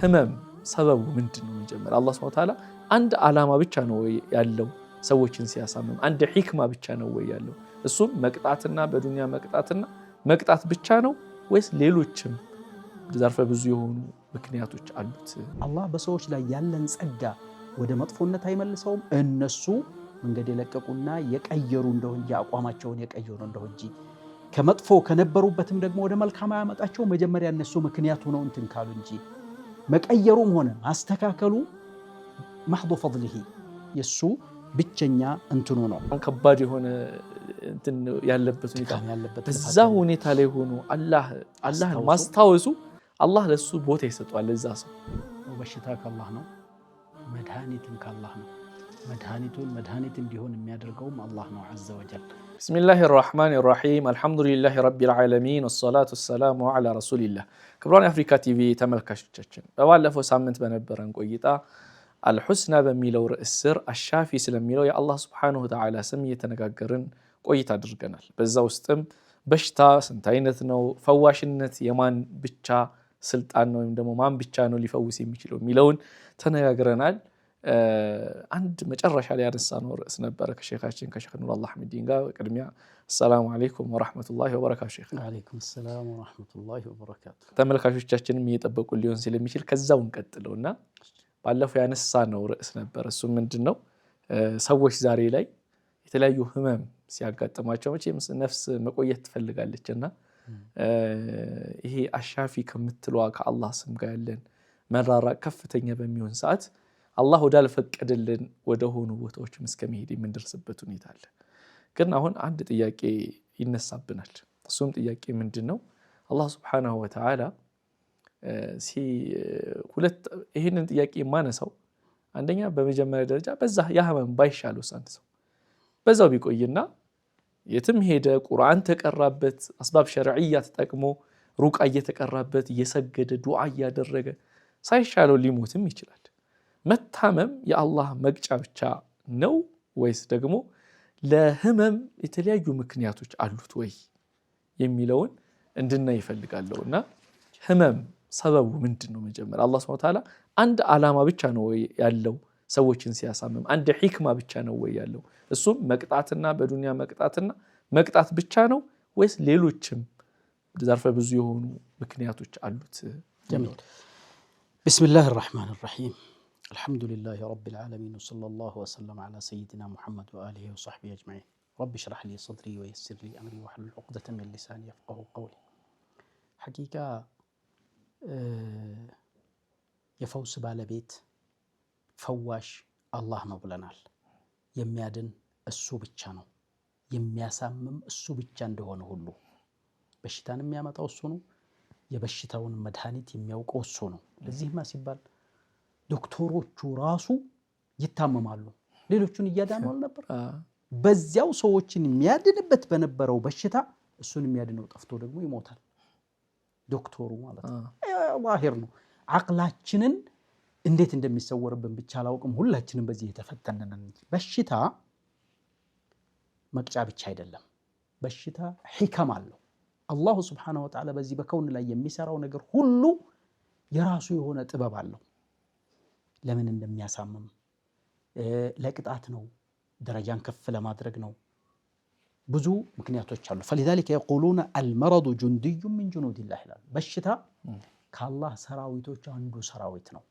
ህመም ሰበቡ ምንድነው? መጀመሪያ አላህ Subhanahu Wa Ta'ala አንድ ዓላማ ብቻ ነው ያለው ሰዎችን ሲያሳምም፣ አንድ ሂክማ ብቻ ነው ያለው እሱም መቅጣትና በዱንያ መቅጣት ብቻ ነው ወይስ ሌሎችም ዘርፈ ብዙ የሆኑ ምክንያቶች አሉት? አላህ በሰዎች ላይ ያለን ጸጋ ወደ መጥፎነት አይመልሰውም። እነሱ መንገድ የለቀቁና የቀየሩ እንደው እንጂ አቋማቸውን የቀየሩ እንደው እንጂ ከመጥፎ ከነበሩበትም ደግሞ ወደ መልካም ያመጣቸው መጀመሪያ እነሱ ምክንያቱ ነው እንትን ካሉ እንጂ መቀየሩም ሆነ ማስተካከሉ محض فضله የሱ ብቸኛ እንትኑ ነው። ከባድ የሆነ እንትን ያለበት ሁኔታ በዛ ሁኔታ ላይ ሆኖ አላህን ማስታወሱ አላህ ለሱ ቦታ ይሰጣል። ለዛ ሰው በሽታ ከአላህ ነው፣ መድኃኒትም ከአላህ ነው። መድኃኒት እንዲሆን የሚያደርገውም አላህ ነው ዐዘ ወጀል። ቢስሚላሂ ራህማኒ ራሂም አልሐምዱሊላሂ ረቢል ዓለሚን ወሰላቱ ወሰላሙ ዐላ ረሱሊላህ። ክቡራን የአፍሪካ ቲቪ ተመልካቾቻችን በባለፈው ሳምንት በነበረን ቆይታ አልሑስና በሚለው ርዕስ ስር አሻፊ ስለሚለው የአላህ ሱብሓነሁ ወተዓላ ስም እየተነጋገርን ቆይታ አድርገናል። በዛ ውስጥም በሽታ ስንት አይነት ነው፣ ፈዋሽነት የማን ብቻ ስልጣን ነው ወይም ደግሞ ማን ብቻ ነው ሊፈውስ የሚችለው የሚለውን ተነጋግረናል። አንድ መጨረሻ ላይ ያነሳነው ርዕስ ነበረ ከሼኻችን ከሼኽ ኑረላህ አህመዲን ጋር። በቅድሚያ አሰላሙ አለይኩም ወራህመቱላሂ ወበረካቱ። ሼኽ ወአለይኩም ሰላም ወራህመቱላሂ ወበረካቱ። ተመልካቾቻችንም እየጠበቁ ሊሆን ስለሚችል ከዛው እንቀጥለውና ባለፈው ያነሳነው ርዕስ ነበር። እሱ ምንድነው? ሰዎች ዛሬ ላይ የተለያዩ ህመም ሲያጋጥማቸው መቼም ነፍስ መቆየት ትፈልጋለችና ይሄ አሻፊ ከምትለዋ ከአላህ ስም ጋር ያለን መራራቅ ከፍተኛ በሚሆን ሰዓት አላህ ወዳልፈቀደልን ወደ ሆኑ ቦታዎችም እስከመሄድ የምንደርስበት ሁኔታ አለ። ግን አሁን አንድ ጥያቄ ይነሳብናል። እሱም ጥያቄ ምንድነው? አላህ Subhanahu Wa Ta'ala ይህንን ጥያቄ የማነሳው አንደኛ በመጀመሪያ ደረጃ በዛ ያህመም ባይሻለው አንድ ሰው በዛው ቢቆይና የትም ሄደ ቁርአን ተቀራበት አስባብ ሸርዕያ ተጠቅሞ ሩቃ እየተቀራበት እየሰገደ ዱዓ እያደረገ ሳይሻለው ሊሞትም ይችላል። መታመም የአላህ መቅጫ ብቻ ነው ወይስ ደግሞ ለህመም የተለያዩ ምክንያቶች አሉት ወይ የሚለውን እንድናይ ይፈልጋለሁና ህመም ሰበቡ ምንድነው? መጀመሪያ አላህ Subhanahu Wa Ta'ala አንድ ዓላማ ብቻ ነው ያለው ሰዎችን ሲያሳምም፣ አንድ ሂክማ ብቻ ነው ያለው እሱም መቅጣትና በዱንያ መቅጣት ብቻ ነው ወይስ ሌሎችም ዘርፈ ብዙ የሆኑ ምክንያቶች አሉት? ጀሚል ቢስሚላሂ ራህማኒ ራሂም አልሐምዱሊላሂ ረቢል ዓለሚን ወሰለላሁ ወሰለም ዐላ ሰይይዲና ሙሐመድ ወአሊሂ ወሰሕቢሂ አጅመዒን ረቢ ሽረሕ ሊ ሰድሪ ወየሲር ሊ አምሪ ወሕሉል ዑቅደተን ሚን ሊሳኒ የፍቀሁ ቀውሊ። ሐቂቃ የፈውስ ባለቤት ፈዋሽ አላህ ነው ብለናል። የሚያድን እሱ ብቻ ነው፣ የሚያሳምም እሱ ብቻ እንደሆነ ሁሉ በሽታን የሚያመጣው እሱ ነው፣ የበሽታውን መድኃኒት የሚያውቀው እሱ ነው። ለዚህማ ሲባል ዶክተሮቹ ራሱ ይታመማሉ፣ ሌሎቹን እያዳኑ አልነበር? በዚያው ሰዎችን የሚያድንበት በነበረው በሽታ እሱን የሚያድነው ጠፍቶ ደግሞ ይሞታል ዶክተሩ ማለት ነው። ዛሂር ነው። አቅላችንን እንዴት እንደሚሰወርብን ብቻ አላውቅም። ሁላችንም በዚህ የተፈተነን እንጂ በሽታ መቅጫ ብቻ አይደለም። በሽታ ሂከም አለው። አላሁ Subhanahu Wa Ta'ala በዚህ በከውን ላይ የሚሰራው ነገር ሁሉ የራሱ የሆነ ጥበብ አለው። ለምን እንደሚያሳምም ለቅጣት ነው፣ ደረጃን ከፍ ለማድረግ ነው። ብዙ ምክንያቶች አሉ። فلذلك يقولون المرض جندي من جنود الله ይላሉ። በሽታ ከአላህ ሰራዊቶች አንዱ ሰራዊት ነው።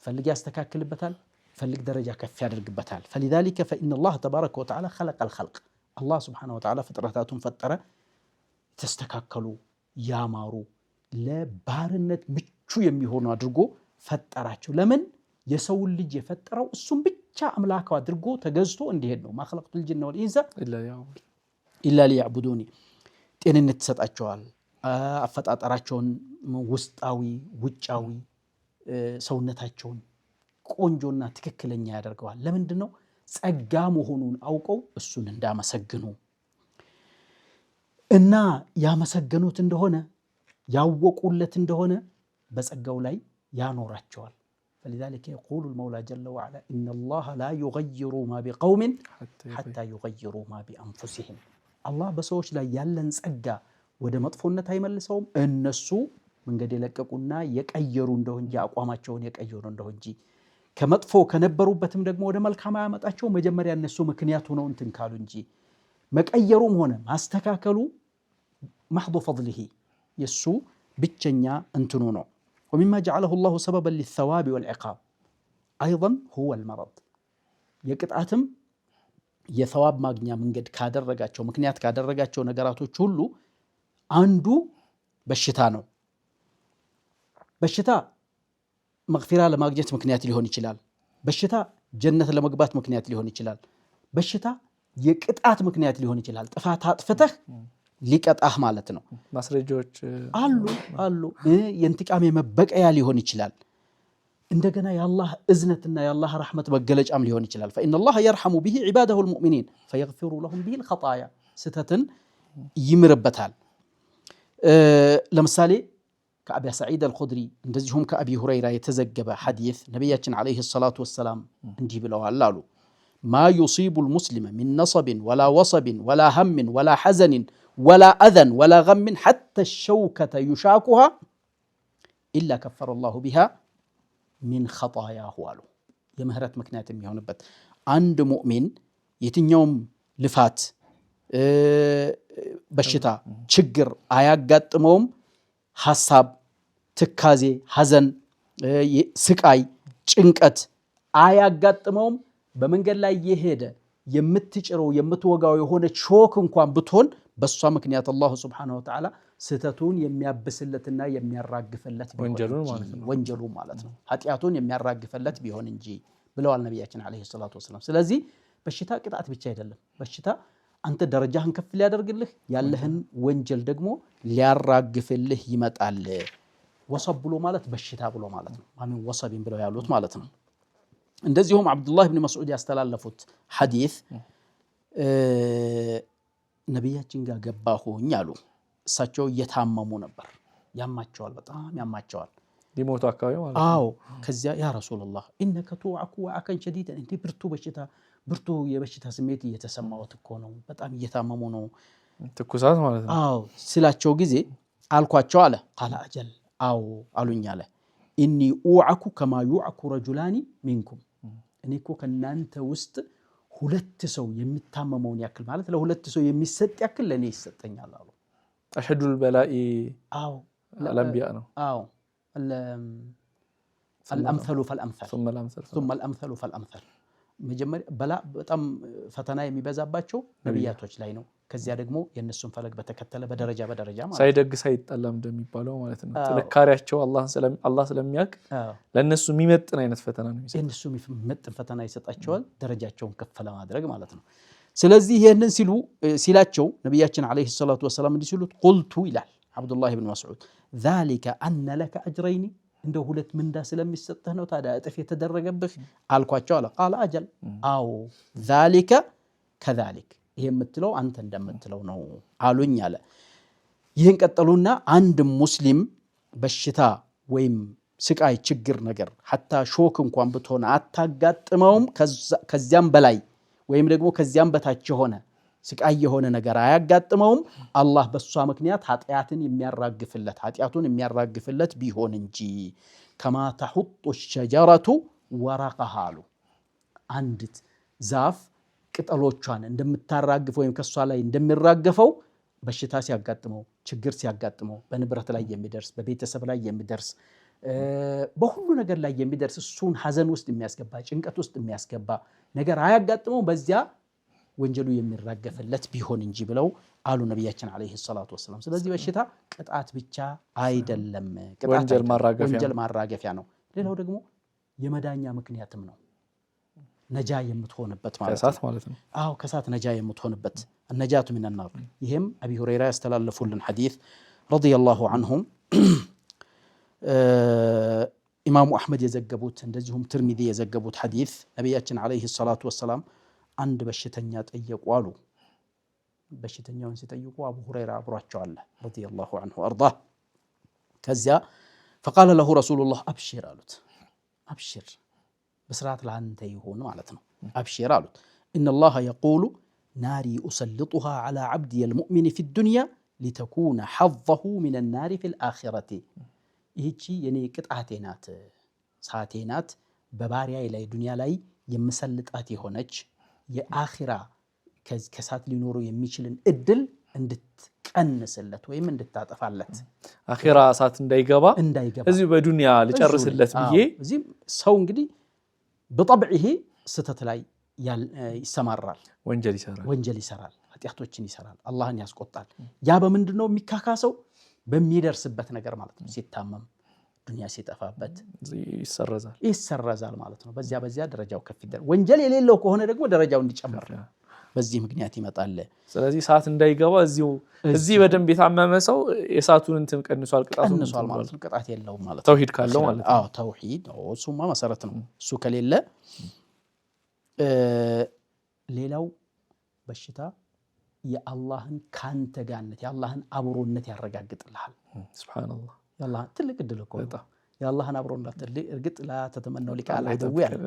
ፈልግ ያስተካክልበታል፣ ፈልግ ደረጃ ከፍ ያደርግበታል። فلذلك فإن الله تبارك وتعالى خلق الخلق الله سبحانه وتعالى ፍጥረታቱን ፈጠረ፣ ተስተካከሉ ያማሩ ለባርነት ምቹ የሚሆኑ አድርጎ ፈጠራቸው። ለምን? የሰውን ልጅ የፈጠረው እሱም ብቻ አምላክ አድርጎ ተገዝቶ እንዲሄድ ነው። ما خلقت الجن والإنس إلا ليعبدون። ጤንነት ተሰጣቸዋል። አፈጣጠራቸውን ውስጣዊ ውጫዊ ሰውነታቸውን ቆንጆና ትክክለኛ ያደርገዋል። ለምንድን ነው? ጸጋ መሆኑን አውቀው እሱን እንዳመሰግኑ እና ያመሰገኑት እንደሆነ ያወቁለት እንደሆነ በጸጋው ላይ ያኖራቸዋል። فلذلك يقول المولى جل وعلا إن الله لا يغير ما بقوم حتى يغيروا ما بأنفسهم። الله በሰዎች ላይ ያለን ጸጋ ወደ መጥፎነት አይመልሰውም እነሱ መንገድ የለቀቁና የቀየሩ እንደው እንጂ አቋማቸውን የቀየሩ እንደው እንጂ ከመጥፎ ከነበሩበትም ደግሞ ወደ መልካም ያመጣቸው መጀመሪያ እነሱ ምክንያቱ ነው እንትን ካሉ እንጂ መቀየሩም ሆነ ማስተካከሉ محض فضله የሱ ብቸኛ እንትኑ ነው ومما جعله الله سببا للثواب والعقاب ايضا هو المرض የቅጣትም የثواب ማግኛ መንገድ ካደረጋቸው ምክንያት ካደረጋቸው ነገራቶች ሁሉ አንዱ በሽታ ነው በሽታ መግፊራ ለማግኘት ምክንያት ሊሆን ይችላል በሽታ ጀነት ለመግባት ምክንያት ሊሆን ይችላል በሽታ የቅጣት ምክንያት ሊሆን ይችላል ጥፋት አጥፍተህ ሊቀጣህ ማለት ነው ማስረጃዎች አሉ የእንትቃም የመበቀያ ሊሆን ይችላል እንደገና የአላህ እዝነትና የአላህ ረህመት መገለጫም ሊሆን ይችላል فإن الله يرحم به عباده المؤمنين فيغفر لهم به الخطايا ስተትን ይምርበታል ለምሳሌ كأبي سعيد الخدري እንደዚሁም كأبي هريرة የተዘገበ ሐዲስ ነብያችን عليه الصلاة والسلام እንዲህ ብለዋል አሉ ما يصيب المسلم من نصب ولا وصب ولا هم ولا حزن ولا أذى ولا غم حتى الشوكة يشاكها إلا كفر الله بها من خطاياه አሉ የምህረት ምክንያት የሚሆንበት አንድ ሙእሚን የትኛውም ልፋት በሽታ ችግር አያጋጥመውም ሐሳብ ትካዜ ሐዘን ስቃይ ጭንቀት አያጋጥመውም በመንገድ ላይ የሄደ የምትጭረው የምትወጋው የሆነ ቾክ እንኳን ብትሆን በሷ ምክንያት አላህ Subhanahu Wa Ta'ala ስተቱን የሚያብስለትና የሚያራግፍለት ወንጀሉ ማለት ነው ኃጢያቱን የሚያራግፍለት ቢሆን እንጂ ብለዋል ነብያችን አለይሂ ሰላቱ ወሰለም ስለዚህ በሽታ ቅጣት ብቻ አይደለም በሽታ አንተ ደረጃህን ከፍ ሊያደርግልህ ያለህን ወንጀል ደግሞ ሊያራግፍልህ ይመጣል ወሰብ ብሎ ማለት በሽታ ብሎ ማለት ነው ማን ወሰብን ብለው ያሉት ማለት ነው እንደዚሁም አብዱላህ ኢብኑ መስዑድ ያስተላለፉት ሐዲስ ነብያችን ጋር ገባሁኝ አሉ እሳቸው እየታመሙ ነበር ያማቸዋል በጣም ያማቸዋል ሊሞቱ አካባቢ ማለት አዎ ከዚያ ያ ረሱላህ ኢነከ ቱዓኩ ወአከን ሸዲደን እንት ብርቱ የበሽታ ስሜት እየተሰማዎት እኮ ነው በጣም እየታመሙ ነው ትኩሳት ማለት ነው አዎ ስላቸው ጊዜ አልኳቸው አለ ቃል አጀል አዎ አሉኝ አለ ኢኒ ኡዓኩ ከማ ዩዓኩ ረጁላኒ ሚንኩም እኔ እኮ ከናንተ ውስጥ ሁለት ሰው የሚታመመውን ያክል ማለት ለሁለት ሰው የሚሰጥ ያክል ለኔ ይሰጠኛል አሉ አሽዱል በላኢ አዎ ለአንቢያ ነው አዎ الامثل فالامثل ثم الامثل فالامثل መጀመሪያ በላ በጣም ፈተና የሚበዛባቸው ነብያቶች ላይ ነው ከዚያ ደግሞ የነሱን ፈለግ በተከተለ በደረጃ ማለት ሳይደግ ሳይጣላም እንደሚባለው ማለት ነው ጥንካሬያቸው አላህ ስለሚያውቅ ለነሱ የሚመጥን አይነት ፈተና ነው የሚሰጣቸው የነሱ የሚመጥን ፈተና ይሰጣቸዋል ደረጃቸውን ከፍ ለማድረግ ማለት ነው ስለዚህ ይሄንን ሲላቸው ነብያችን አለይሂ ሰላቱ ወሰለም እንዲሉት ቁልቱ ይላል አብዱላህ ኢብኑ መስዑድ ذلك ان لك اجرين እንደ ሁለት ምንዳ ስለሚሰጥህ ነው ታዲያ እጥፍ የተደረገብህ አልኳቸው አለ ቃል አጀል አው ذلك كذلك ይሄ የምትለው አንተ እንደምትለው ነው አሉኝ አለ ይሄን ቀጠሉና አንድ ሙስሊም በሽታ ወይም ስቃይ ችግር ነገር hatta ሾክ እንኳን ብትሆን አታጋጥመውም ከዚያም በላይ ወይም ደግሞ ከዚያም በታች ሆነ ስቃይ የሆነ ነገር አያጋጥመውም አላህ በሷ ምክንያት ኃጢያቱን የሚያራግፍለት ቢሆን እንጂ كما تحط الشجرة ورقها አንዲት ዛፍ ቅጠሎቿን እንደምታራግፈው ወይም ከሷ ላይ እንደሚራገፈው በሽታ ሲያጋጥመው ችግር ሲያጋጥመው በንብረት ላይ የሚደርስ በቤተሰብ ላይ የሚደርስ በሁሉ ነገር ላይ የሚደርስ እሱን ሐዘን ውስጥ የሚያስገባ ጭንቀት ውስጥ የሚያስገባ ነገር አያጋጥመው በዚያ ወንጀሉ የሚራገፍለት ቢሆን እንጂ ብለው አሉ ነብያችን አለይሂ ሰላቱ ወሰለም ስለዚህ በሽታ ቅጣት ብቻ አይደለም ወንጀል ማራገፊያ ነው ሌላው ደግሞ የመዳኛ ምክንያትም ነው ነጃ የምትሆንበት ማለት ነው አዎ ከሳት ነጃ የምትሆንበት النجاة من النار ይሄም አቢ ሁረይራ ያስተላለፉልን ሐዲስ ረዲየላሁ ዐንሁም ኢማሙ አህመድ የዘገቡት እንደዚሁም ትርሚዚ የዘገቡት ሐዲስ ነብያችን አለይሂ ሰላቱ ወሰለም አንድ በሽተኛ ጠየቁ አሉ በሽተኛውን ሲጠይቁ አቡ ሁረይራ አብሯቸው አለ ረዲየላሁ ዐንሁ አርዳ ከዚያ فقال له رسول الله ابشر አሉት ابشر بسرات لانت يهون ማለት ነው ابشر አሉት ان الله يقول ناري اسلطها على عبدي المؤمن في الدنيا لتكون حظه من النار في الاخره ይህቺ የኔ ቅጣቴ ናት ሰዓቴ ናት በባሪያዬ ላይ ዱንያ ላይ የምሰልጣት የሆነች የአኺራ ከሳት ሊኖረው የሚችልን እድል እንድትቀንስለት ወይም እንድታጠፋለት አኺራ እሳት እንዳይገባ እዚህ በዱንያ ልጨርስለት ብዬ እዚህ ሰው እንግዲህ በጠብዒሂ ስተት ላይ ይሰማራል ወንጀል ይሰራል ኃጢአቶችን ይሰራል አላህን ያስቆጣል ያ በምንድነው የሚካካሰው በሚደርስበት ነገር ማለት ነው ሲታመም ዱንያ ሲጠፋበት ይሰረዛል ማለት ነው በዚያ ደረጃው ከፍ ይደረግ ወንጀል የሌለው ከሆነ ደግሞ ደረጃው እንዲጨምር በዚህ ምክንያት ይመጣል ስለዚህ ሰዓት እንዳይገባ እዚህ በደንብ የታመመ ሰው የሰዓቱን እንትን ቀንሷል ማለት ነው ቅጣት የለውም ማለት ተውሂድ ካለው ማለት ነው አዎ ተውሂድ እሱማ መሰረት ነው እሱ ከሌለ ሌላው በሽታ የአላህን ካንተ ጋርነት የአላህን አብሮነት ያረጋግጥልሃል ሱብሃንአላህ ያላህ ትልቅ እድል እኮ የአላህን አብሮነት እርግጥ ላ ተተመነው ሊቃል አይደው ያለ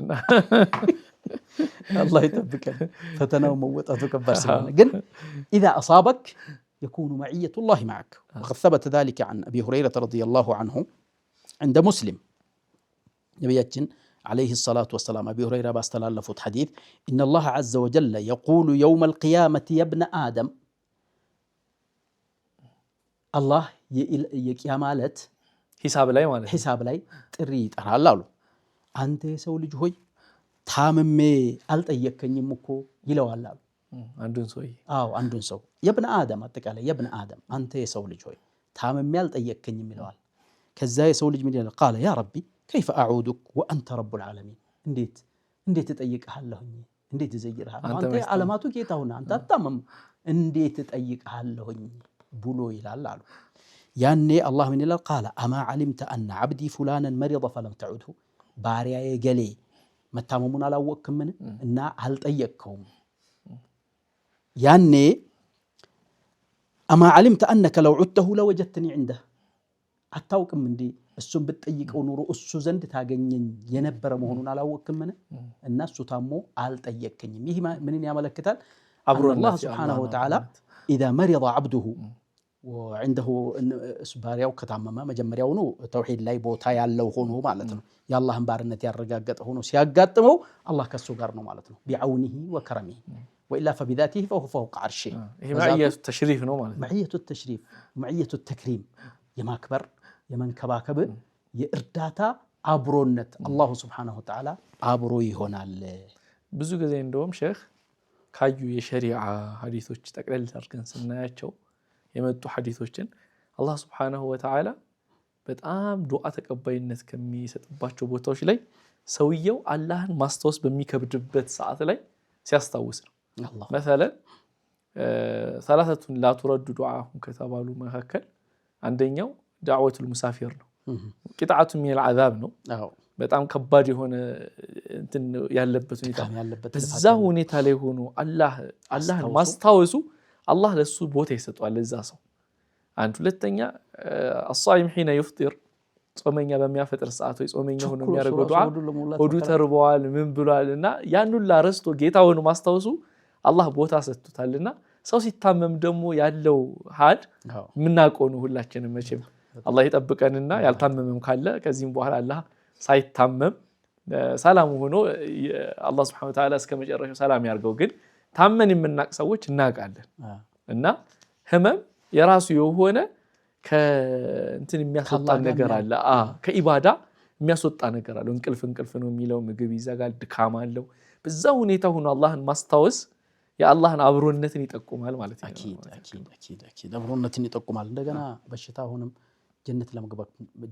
الله يتبك فتناو موطته كبار سبحانه جن إذا أصابك يكون معية الله معك وقد ثبت ذلك عن أبي هريرة رضي الله عنه عند مسلم نبياتنا عليه الصلاة والسلام أبي هريرة باستلالفت حديث إن الله عز وجل يقول يوم القيامة يا ابن آدم الله يكيامالت حساب لاي تريد أنا لا أنت سولي جهوي ታምሜ አልጠየከኝም እኮ ይለዋል አሉ አንዱን ሰው የብነ አደም አጠቃላይ የብነ አደም አንተ የሰው ልጅ ሆይ ታምሜ አልጠየከኝም ይለዋል ከዛ የሰው ልጅ ምን ይላል قال يا ربي كيف اعودك وانت رب العالمين እንዴት እጠይቅሃለሁኝ እንዴት እዘይርሃለሁ አንተ ዓለማቱ ጌታውና አንተ አታምም እንዴት እጠይቅሃለሁኝ ብሎ ይላል አሉ ያኔ አላህ ምን ይላል قال اما علمت ان عبدي فلانا مرض فلم تعده ባሪያዬ ገሌ መታመሙን አላወቅክምን እና አልጠየቅከውም ያኔ اما علمت انك لو عدته لوجدتني عنده አታውቅም እንዴ እሱን ብትጠይቀው ኑሮ እሱ ዘንድ ታገኘኝ የነበረ መሆኑን አላወቅክምን እና እሱ ታሞ አልጠየቅከኝም ይህ ምንን ያመለክታል አላህ Subhanahu Wa Ta'ala اذا مرض عبده وعنده ባሪያው ከታመመ መጀመሪያው ነው ተውሂድ ላይ ቦታ ያለው ሆኖ ማለት ነው የአላህን ባርነት ያረጋገጠ ሆኖ ሲያጋጥመው አላህ ከሱ ጋር ነው ማለት ነው ቢዐውኒሂ ወከረሚሂ وإلا فبذاته فهو فوق عرشه ይሄ ማዕየቱ ተሽሪፍ ነው ማለት ነው ማዕየቱ ተሽሪፍ ማዕየቱ ተክሪም የማክበር የመንከባከብ የእርዳታ አብሮነት አላህ Subhanahu Wa Ta'ala አብሮ ይሆናል ብዙ ጊዜ እንደውም ሼክ ካዩ የሸሪዓ ሐዲሶች ጠቅለል አድርገን ስናያቸው የመጡ ሐዲሶችን አላህ Subhanahu Wa Ta'ala በጣም ዱዓ ተቀባይነት ከሚሰጥባቸው ቦታዎች ላይ ሰውየው አላህን ማስተዋወስ በሚከብድበት ሰዓት ላይ ሲያስታውስ ነው አላህ مثلا ثلاثه لا ترد دعاءهم ከተባሉ መካከል አንደኛው ዳዕወቱል ሙሳፊር ነው ቅጣቱ من العذاب ነው በጣም ከባድ የሆነ እንትን ያለበት ሁኔታ በዛ ሁኔታ ላይ ሆኖ አላህን ማስተዋወሱ አላህ ለሱ ቦታ ይሰጣል ለዛ ሰው አንድ ሁለተኛ الصائم حين يفطر ጾመኛ በሚያፈጥር ሰዓት ወይ ጾመኛ ሆኖ የሚያደርገው ዱዓ ሆዱ ተርቧል ምን ብሏልና ያን ሁሉ ረስቶ ጌታውን ማስተዋወሱ አላህ ቦታ ሰጥቷልና ሰው ሲታመም ደግሞ ያለው ሀድ ምናቆኑ ሁላችንም መቼም አላህ ይጠብቀንና ያልታመመም ካለ ከዚህም በኋላ አላህ ሳይታመም ሰላም ሆኖ አላህ Subhanahu Wa Ta'ala እስከመጨረሻው ሰላም ያርገው ግን ታመን የምናቅ ሰዎች እናቃለን እና ህመም የራሱ የሆነ ከእንትን የሚያስወጣ ነገር አለ ከኢባዳ የሚያስወጣ ነገር አለ እንቅልፍ ነው የሚለው ምግብ ይዘጋል ድካም አለው በዛ ሁኔታ ሆኖ አላህን ማስተዋወስ የአላህን አብሮነትን ይጠቁማል ማለት ነው አኪድ አብሮነትን ይጠቁማል እንደገና በሽታ ሆነም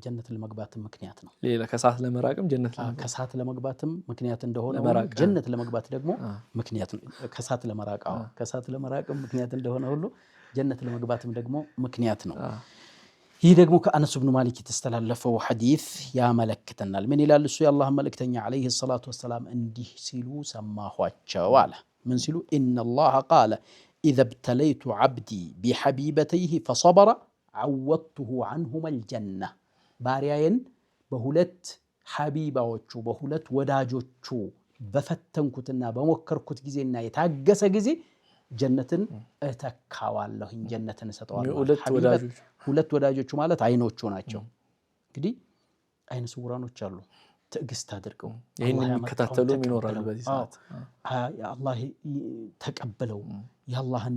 ጀነት ለመግባት ምክንያት ነው ሌላ ከሳት ለመራቅም ከሳት ለመግባትም ምክንያት እንደሆነ ጀነት ለመግባት ደግሞ ምክንያት ነው ከሳት ለመራቅም ምክንያት እንደሆነ ሁሉ ጀነት ለመግባትም ደግሞ ምክንያት ነው ይህ ደግሞ ከአነስ ኢብኑ ማሊክ የተስተላለፈው ሐዲስ ያመለክተናል ምን ይላል እሱ የአላህ መልእክተኛ አለይሂ ሰላቱ ወሰላም እንዲህ ሲሉ ሰማኋቸው አለ ምን ሲሉ ان الله قال اذا ابتليت عبدي بحبيبتيه فصبر عوضته عنهما الجنه ባሪያዬን በሁለት ሐቢባዎቹ በሁለት ወዳጆቹ በፈተንኩትና በመከርኩት ጊዜና የታገሰ ጊዜ ጀነትን እተካዋለሁ ጀነትን ሰጠዋለሁ ሁለት ወዳጆቹ ማለት አይኖቹ ናቸው እንግዲህ አይነ ስውራኖች አሉ ትዕግስት አድርገው ይሄን የሚከታተሉም ይኖራሉ በዚህ ሰዓት አላህ ተቀበለው የአላህን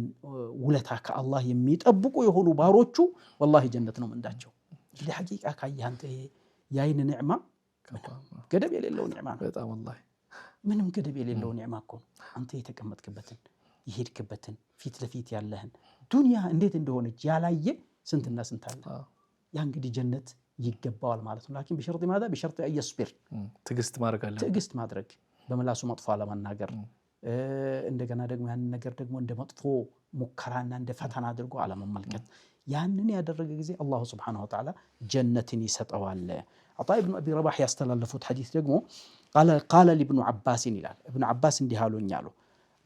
ውለታ ከአላህ የሚጠብቁ የሆኑ ባሮቹ ወላሂ ጀነት ነው ምንዳቸው። እንግዲህ ሐቂቃ ካየህ አንተ የአይን ኒዕማ ገደብ የሌለው ኒዕማ ነው። በጣም ወላሂ ምንም ገደብ የሌለው ኒዕማ እኮ አንተ የተቀመጥክበትን የሄድክበትን ፊት ለፊት ያለህን ዱንያ እንዴት እንደሆነች ያላየ ስንትና ስንት አለ። ያ እንግዲህ ጀነት ይገባዋል ማለት ነው። ላኪን በሸርጥ ማዳ በሸርጥ አየስቢር ትዕግስት ማድረግ በመላሱ መጥፎ አለመናገር እንደገና ደግሞ ያንን ነገር ደግሞ እንደ መጥፎ ሙከራና እንደ ፈተና አድርጎ አለመመልከት። ያንን ያደረገ ጊዜ አላሁ ሱብሓነሁ ወተዓላ ጀነትን ይሰጠዋል። አጣ ኢብኑ አቢ ረባህ ያስተላለፉት ሐዲስ ደግሞ ቃለ ለኢብኑ ዓባስ ይላል ኢብኑ ዓባስ እንዲህ አሉኝ አሉ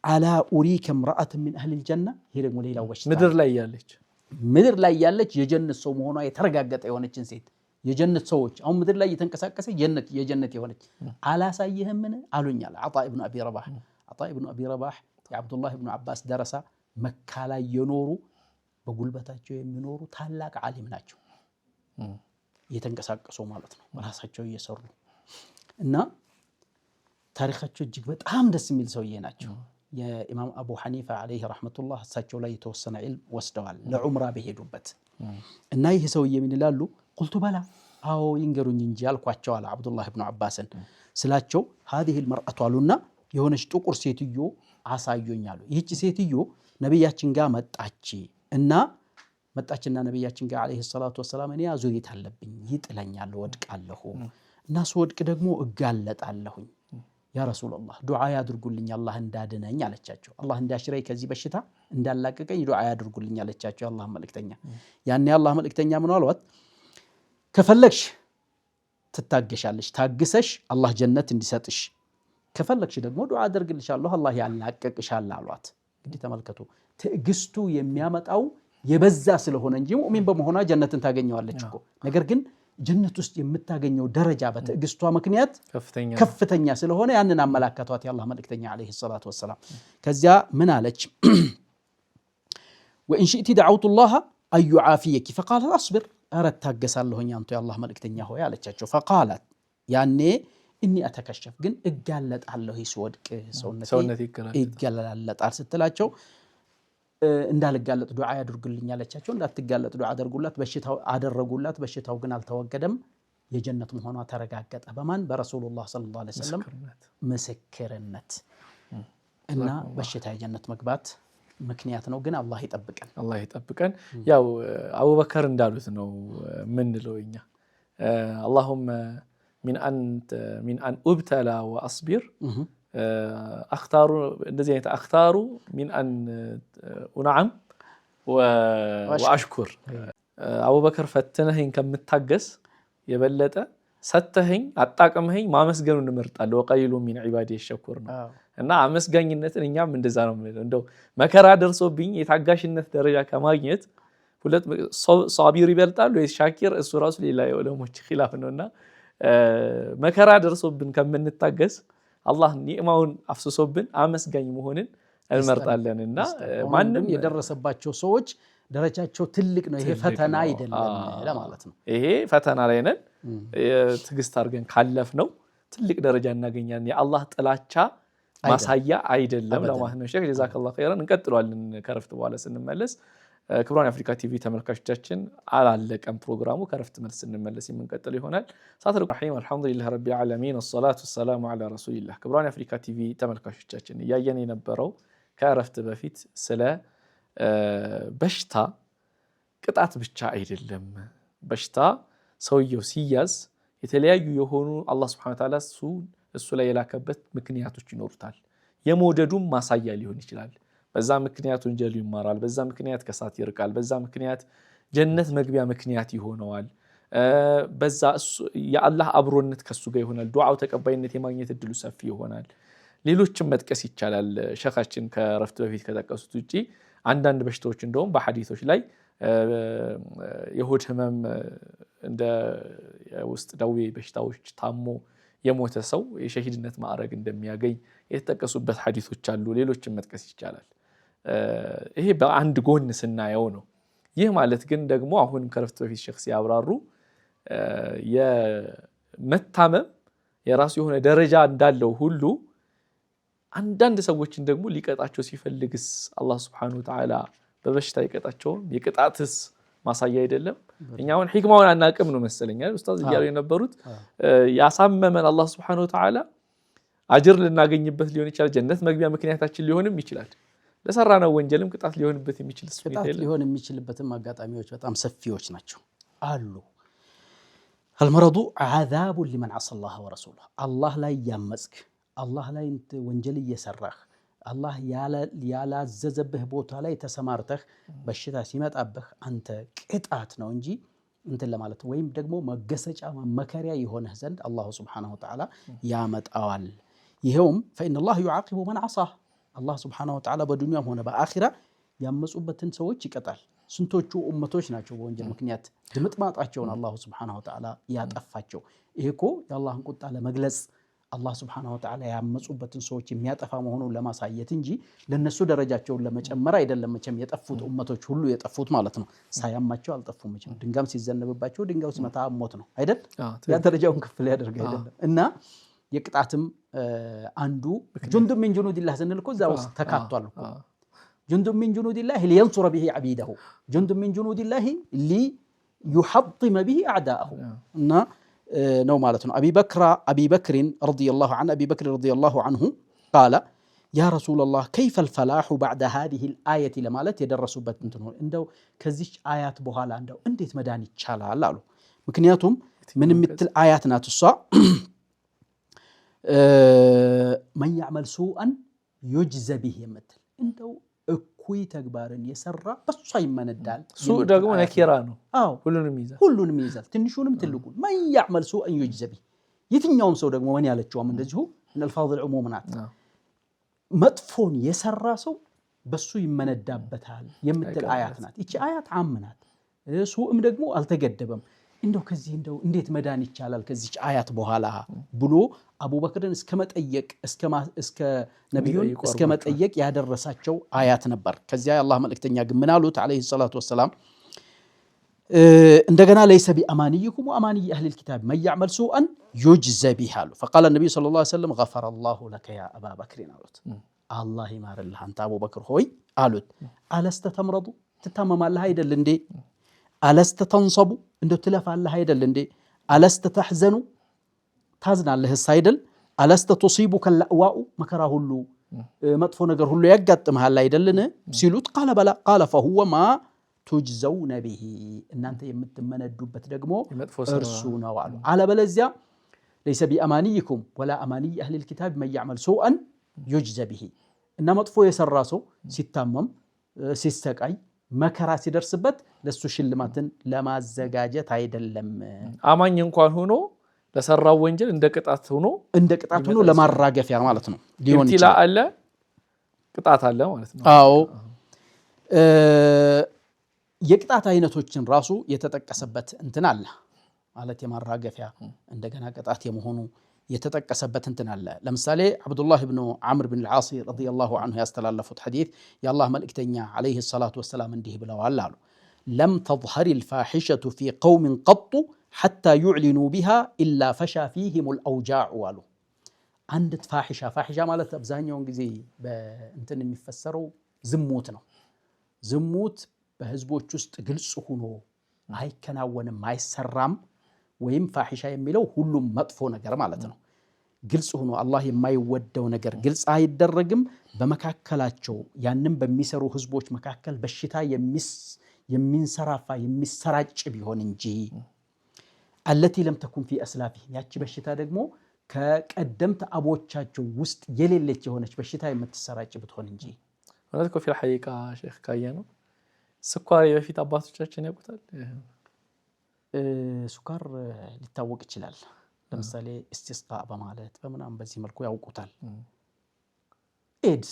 አላ ኡሪከ ምርአተ ሚን አህሊል ጀና። ይሄ ደግሞ ሌላው ወሽታ ምድር ላይ ያለች የጀነት ሰው መሆኗ የተረጋገጠ የሆነችን ሴት የጀነት ሰዎች አሁን ምድር ላይ እየተንቀሳቀሰ የጀነት የሆነች አላሳየህምን አሉኛል አጣ ኢብኑ አቢ ረባህ። አጣ ኢብኑ አቢ ረባህ የአብዱላህ ኢብኑ ዓባስ ደረሳ መካ ላይ የኖሩ በጉልበታቸው የሚኖሩ ታላቅ ዓሊም ናቸው። እየተንቀሳቀሱ ማለት ነው ራሳቸው እየሰሩ እና ታሪካቸው እጅግ በጣም ደስ የሚል ሰውዬ ናቸው። የኢማም አቡ ሐኒፋ አለይሂ ረሕመቱላህ እሳቸው ላይ የተወሰነ ዒልም ወስደዋል ለዑምራ በሄዱበት እና ይህ ሰውዬ ምን ይላሉ ቁልቱ በላ አዎ ይንገሩኝ እንጂ አልኳቸው አለ አብዱላህ ኢብኑ ዓባስን ስላቸው هذه المرأة አሉና የሆነች ጥቁር ሴትዮ አሳዩኝ አሉ። ይህች ሴትዮ ነብያችን ጋር መጣችና ነብያችን ጋር አለይሂ ሰላቱ ወሰላም እኔ አዙሪት አለብኝ ይጥለኛል ወድቃለሁ እና ስወድቅ ደግሞ እጋለጣለሁኝ ያ ረሱላህ ዱዓ ያድርጉልኝ አላህ እንዳድነኝ አለቻቸው። አላህ እንዳሽረይ ከዚህ በሽታ እንዳላቀቀኝ ዱዓ ያድርጉልኝ አለቻቸው አላህ መልእክተኛ። ያኔ አላህ መልእክተኛ ምን አሏት ከፈለግሽ ትታገሻለሽ ታግሰሽ አላህ ጀነት እንዲሰጥሽ ከፈለግሽ ደግሞ ዱዓ አደርግልሻለሁ አላህ ያላቀቅሻል አሏት። እንግዲህ ተመልከቱ ትዕግስቱ የሚያመጣው የበዛ ስለሆነ እንጂ ሙእሚን በመሆኗ ጀነትን ታገኘዋለች እኮ። ነገር ግን ጀነት ውስጥ የምታገኘው ደረጃ በትዕግስቷ ምክንያት ከፍተኛ ስለሆነ ያንን አመላከቷት የአላህ መልእክተኛ አለይሂ ሰላቱ ወሰላም። ከዚያ ምን አለች ወኢን ሽእቲ ደዓውቱ ላህ አን ዩዓፊየኪ ፈቃለት አስቢር ኧረ ታገሳለሁኝ አንቱ የአላህ መልእክተኛ ሆይ አለቻቸው። ፈቃላት ያኔ እኒ አተከሸፍ ግን እጋለጣለሁ ስወድቅ ሰውነቴ ይገላለጣል ስትላቸው እንዳልጋለጥ ዱዓ ያድርጉልኝ አለቻቸው። እንዳትጋለጥ ዱዓ አደረጉላት። በሽታው ግን አልተወገደም። የጀነት መሆኗ ተረጋገጠ። በማን በረሱሉላህ ሰለላሁ ዐለይሂ ወሰለም ምስክርነት እና በሽታ የጀነት መግባት ምክንያት ነው። ግን አላህ ይጠብቀን። ያው አቡበከር እንዳሉት ነው ምንለው እኛ اللهم من أن أبتلى وأصبر أختار من أن أنعم وأشكر أبو بكر فتنهين كم متحجس يبلته ستهين أتاكمهين ما مسجنون مرتال وقليل من عبادي الشكورنا እና አመስጋኝነትን እኛም እንደዛ ነው የምንለው። እንደው መከራ ደርሶብኝ የታጋሽነት ደረጃ ከማግኘት ሁለት ሷቢር ይበልጣል ወይ ሻኪር እሱ ራሱ ሌላ የዑለሞች ኺላፍ ነውና መከራ ደርሶብን ከምንታገስ አላህ ኒዕማውን አፍስሶብን አመስጋኝ መሆንን እንመርጣለንና ማንም የደረሰባቸው ሰዎች ደረጃቸው ትልቅ ነው። ይሄ ፈተና አይደለም ለማለት ነው። ይሄ ፈተና ላይ ነን ትግስት አድርገን ካለፍ ነው ትልቅ ደረጃ እናገኛለን። የአላህ ጥላቻ ማሳያ አይደለም ለማለት ነው። ሼክ ጀዛከላሁ ኸይራን። እንቀጥላለን ከረፍት በኋላ ስንመለስ። ክብራን የአፍሪካ ቲቪ ተመልካቾቻችን አላለቀም ፕሮግራሙ። ከረፍት መልስ ስንመለስ የምንቀጥል ይሆናል። ሰዓቱ ረሂም አልሐምዱሊላህ ረቢል ዓለሚን ወሰላቱ ወሰላሙ ዐላ ረሱሊላህ። ክብራን የአፍሪካ ቲቪ ተመልካቾቻችን እያየን የነበረው ከረፍት በፊት ስለ በሽታ ቅጣት ብቻ አይደለም። በሽታ ሰውየው ሲያዝ የተለያዩ የሆኑ አላህ ሱብሓነሁ ወተዓላ እሱ ላይ የላከበት ምክንያቶች ይኖሩታል። የመውደዱም ማሳያ ሊሆን ይችላል። በዛ ምክንያት ወንጀል ይማራል፣ በዛ ምክንያት ከሳት ይርቃል፣ በዛ ምክንያት ጀነት መግቢያ ምክንያት ይሆነዋል። በዛ የአላህ አብሮነት ከሱ ጋር ይሆናል። ዱዓው ተቀባይነት የማግኘት እድሉ ሰፊ ይሆናል። ሌሎችም መጥቀስ ይቻላል። ሸኻችን ከረፍት በፊት ከጠቀሱት ውጪ አንዳንድ በሽታዎች እንደውም በሐዲሶች ላይ የሆድ ህመም እንደ ውስጥ ደዌ በሽታዎች ታሞ የሞተ ሰው የሸሂድነት ማዕረግ እንደሚያገኝ የተጠቀሱበት ሐዲሶች አሉ። ሌሎችም መጥቀስ ይቻላል። ይሄ በአንድ ጎን ስናየው ነው። ይህ ማለት ግን ደግሞ አሁንም ከረፍት በፊት ሼክ ሲያብራሩ የመታመም የራሱ የሆነ ደረጃ እንዳለው ሁሉ አንዳንድ ሰዎችን ደግሞ ሊቀጣቸው ሲፈልግስ አላህ Subhanahu Wa Ta'ala በበሽታ ይቀጣቸው የቅጣትስ ማሳያ አይደለም? እኛ አሁን ሂክማውን አናቅም ነው መሰለኝ ኡስታዝ እያሉ የነበሩት ያሳመመን አላህ Subhanahu Wa Ta'ala አጅር ልናገኝበት ሊሆን ይችላል፣ ጀነት መግቢያ ምክንያታችን ሊሆንም ይችላል። ለሰራነው ወንጀልም ቅጣት ሊሆንበት የሚችል ቅጣት ሊሆን የሚችልበትም አጋጣሚዎች በጣም ሰፊዎች ናቸው አሉ። المرض عذاب لمن عصى الله ورسوله الله ላይ ያመጽክ አላህ ላይ ወንጀል እየሰራህ አላህ ያላዘዘብህ ቦታ ላይ ተሰማርተህ በሽታ ሲመጣብህ አንተ ቅጣት ነው እንጂ እንትን ለማለት ወይም ደግሞ መገሰጫ መከሪያ የሆነህ ዘንድ አላህ Subhanahu Wa Ta'ala ያመጣዋል። ይሄውም فإن الله يعاقب من عصاه አላህ Subhanahu Wa Ta'ala በዱንያም ሆነ በአኺራ ያመጹበትን ሰዎች ይቀጣል። ስንቶቹ ኡመቶች ናቸው በወንጀል ምክንያት ድምጥማጣቸውን አላህ Subhanahu Wa Ta'ala ያጠፋቸው። ይሄኮ የአላህን ቁጣ ለመግለጽ አላህ Subhanahu Wa Ta'ala ያመጹበትን ሰዎች የሚያጠፋ መሆኑን ለማሳየት እንጂ ለነሱ ደረጃቸውን ለመጨመር አይደለም። መቼም የጠፉት ኡመቶች ሁሉ የጠፉት ማለት ነው። ሳያማቸው አልጠፉም። መቼም ድንጋም ሲዘነብባቸው ድንጋው ሲመታ ሞት ነው አይደል? ያ ደረጃውን ከፍ ሊያደርግ አይደለም። እና የቅጣትም አንዱ ጁንዱ ሚን ጁኑዲላህ ስንል እኮ እዛ ውስጥ ተካቷል እኮ ጁንዱ ሚን ጁኑዲላህ ሊየንሱረ ቢሂ ዐቢደሁ ጁንዱ ሚን ጁኑዲላህ ሊዩሐጢመ ቢሂ አዕዳአሁ እና ነው ማለት ነው። አቢ በክርን ረዲየላሁ ዐንሁ ቃለ ያ ረሱለላህ ከይፈል ፈላሑ በዕደ ሃዚሂል አየቲ ለማለት የደረሱበት እንትን ነው። እንደው ከዚች አያት በኋላ እንደው እንዴት መዳን ይቻላል አሉ። ምክንያቱም ምን የምትል አያት ናት እሷ መን ያዕመል ሱአን ዩጅዘ ቢሂ የምትል እንደው እኩይ ተግባርን የሰራ በሷ ይመነዳል። ሱእ ደግሞ ነኪራ ነው። አዎ ሁሉንም ይይዛል ትንሹንም ትልቁን። መን ያዕመል ሱአን ዩጅዘ ቢሂ የትኛውም ሰው ደግሞ ምን ያለችውም እንደዚሁ አልፋዚል ዑሙም ናት። መጥፎን የሰራ ሰው በሱ ይመነዳበታል የምትል አያት ናት። እቺ አያት ዓም ናት። ሱእም ደግሞ አልተገደበም። እንደው ከዚህ እንደው እንዴት መዳን ይቻላል ከዚች አያት በኋላ ብሎ አቡበክርን እስከ መጠየቅ እስከ ነብዩን እስከ መጠየቅ ያደረሳቸው አያት ነበር። ከዚያ የአላህ መልእክተኛ ግን ምን አሉት አለይሂ ሰላቱ ወሰላም እንደገና ለይሰ ቢአማኒይኩም ወአማኒይ አህሊል ኪታብ መን ያዕመል ሱአን ዩጅዘ ቢሂ አሉ። ፈቃለ ነብዩ ሰለላሁ ዐለይሂ ወሰለም ገፈረ አላሁ ለከ ያ አባ በክር አሉት። አላህ ይማርልህ አንተ አቡበክር ሆይ አሉት። አለስተ ተምረዱ ትታመማለህ አይደል እንዴ? አለስተ ተንሰቡ እንደው ትለፋለህ አይደል እንዴ? አለስተ ተሕዘኑ ታዝናለህስ አይደል? አለስተ ቱሲቡከ ለእዋኡ መከራ ሁሉ መጥፎ ነገር ሁሉ ያጋጥምሃል አይደልን ሲሉት ቃለ በላ ቃለ ፈሁወ ማ ቱጅዘውነ ቢሂ እናንተ የምትመነዱበት ደግሞ እርሱ ነው አሉ። አለበለዚያ ለይሰ ቢአማኒይኩም ወላ አማኒይ አህሊል ኪታብ መን ያዕመል ሱአን ዩጅዘ ቢሂ እና መጥፎ የሰራ ሰው ሲታመም ሲሰቃይ መከራ ሲደርስበት ለሱ ሽልማትን ለማዘጋጀት አይደለም። አማኝ እንኳን ሆኖ ለሰራው ወንጀል እንደ ቅጣት ሆኖ ለማራገፊያ ማለት ነው ሊሆን ይችላል። ኢብቲላ አለ ቅጣት አለ ማለት ነው። አዎ የቅጣት አይነቶችን ራሱ የተጠቀሰበት እንትን አለ ማለት የማራገፊያ እንደገና ቅጣት የመሆኑ የተጠቀሰበት እንትን አለ። ለምሳሌ አብዱላህ ኢብኑ ዐምር ብን አልዓስ ረዲየላሁ ዐንሁ ያስተላለፉት ሐዲስ የአላህ መልእክተኛ ዐለይሂ ሰላቱ ወሰላም እንዲህ ብለዋል አሉ ለም ተظሀሪል ፋሒሸቱ ፊ ቀውሚን ቀጡ ሐታ ዩዕሊኑ ቢሃ ኢላ ፈሻ ፊሂሙል አውጃዑ አሉ። አንድ ፋሒሻ ማለት አብዛኛውን ጊዜ በእንትን የሚፈሰረው ዝሙት ነው። ዝሙት በህዝቦች ውስጥ ግልጽ ሆኖ አይከናወንም አይሰራም። ወይም ፋሒሻ የሚለው ሁሉም መጥፎ ነገር ማለት ነው። ግልጽ ሆኖ አላህ የማይወደው ነገር ግልጽ አይደረግም። በመካከላቸው ያንን በሚሰሩ ህዝቦች መካከል በሽታ የሚንሰራፋ የሚሰራጭ ቢሆን እንጂ አለቲ ለም ተኩን ፊ አስላፊሂም ያቺ በሽታ ደግሞ ከቀደምት አቦቻቸው ውስጥ የሌለች የሆነች በሽታ የምትሰራጭ ብትሆን እንጂ ማለት ኮ ፊል ሐቂቃ ሼክ ካየነው ስኳር የበፊት አባቶቻችን ያውቁታል። ሱካር ሊታወቅ ይችላል። ለምሳሌ እስቲስቃ በማለት በምናም በዚህ መልኩ ያውቁታል። ኤድስ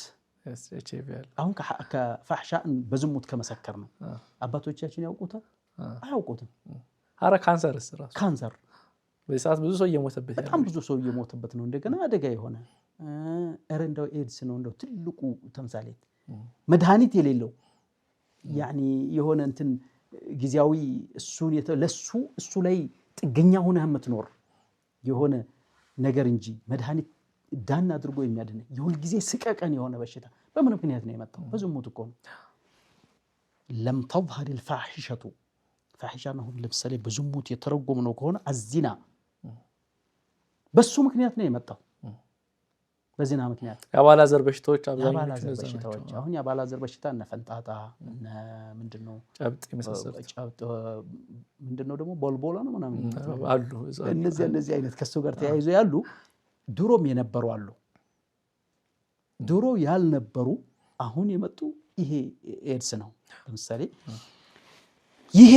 አሁን ከፋሕሻን በዝሙት ከመሰከር ነው አባቶቻችን ያውቁታል አያውቁትም። አረ ካንሰርስ ራሱ ካንሰር በሰዓት ብዙ ሰው እየሞተበት በጣም ብዙ ሰው እየሞተበት ነው። እንደገና አደጋ የሆነ እንደው ኤድስ ነው እንደው ትልቁ ተምሳሌት መድኃኒት የሌለው ያኒ የሆነ እንትን ጊዜያዊ እሱ ላይ ጥገኛ ሆነህ የምትኖር የሆነ ነገር እንጂ መድኃኒት ዳን አድርጎ የሚያድን የሁል ጊዜ ስቀቀን የሆነ በሽታ በምን ምክንያት ነው የመጣው? በዝሙት እኮ ነው። ለም ተظهر الفاحشة ፋሒሻና ሁሉ ለምሳሌ በዝሙት የተረጎምነው ከሆነ አዚና በሱ ምክንያት ነው የመጣው። በዚና ምክንያት የአባላዘር በሽታዎች አብዛኞቹ በሽታዎች አሁን የአባላዘር በሽታ እነ ፈንጣጣ እነ ምንድነው ጨብጥ የመሳሰሉት ጨብጥ ምንድነው ደግሞ ቦልቦላ ነው ምናምን አሉ። እነዚህ አይነት ከሱ ጋር ተያይዞ ያሉ ድሮም የነበሩ አሉ። ድሮ ያልነበሩ አሁን የመጡ ይሄ ኤድስ ነው። ለምሳሌ ይሄ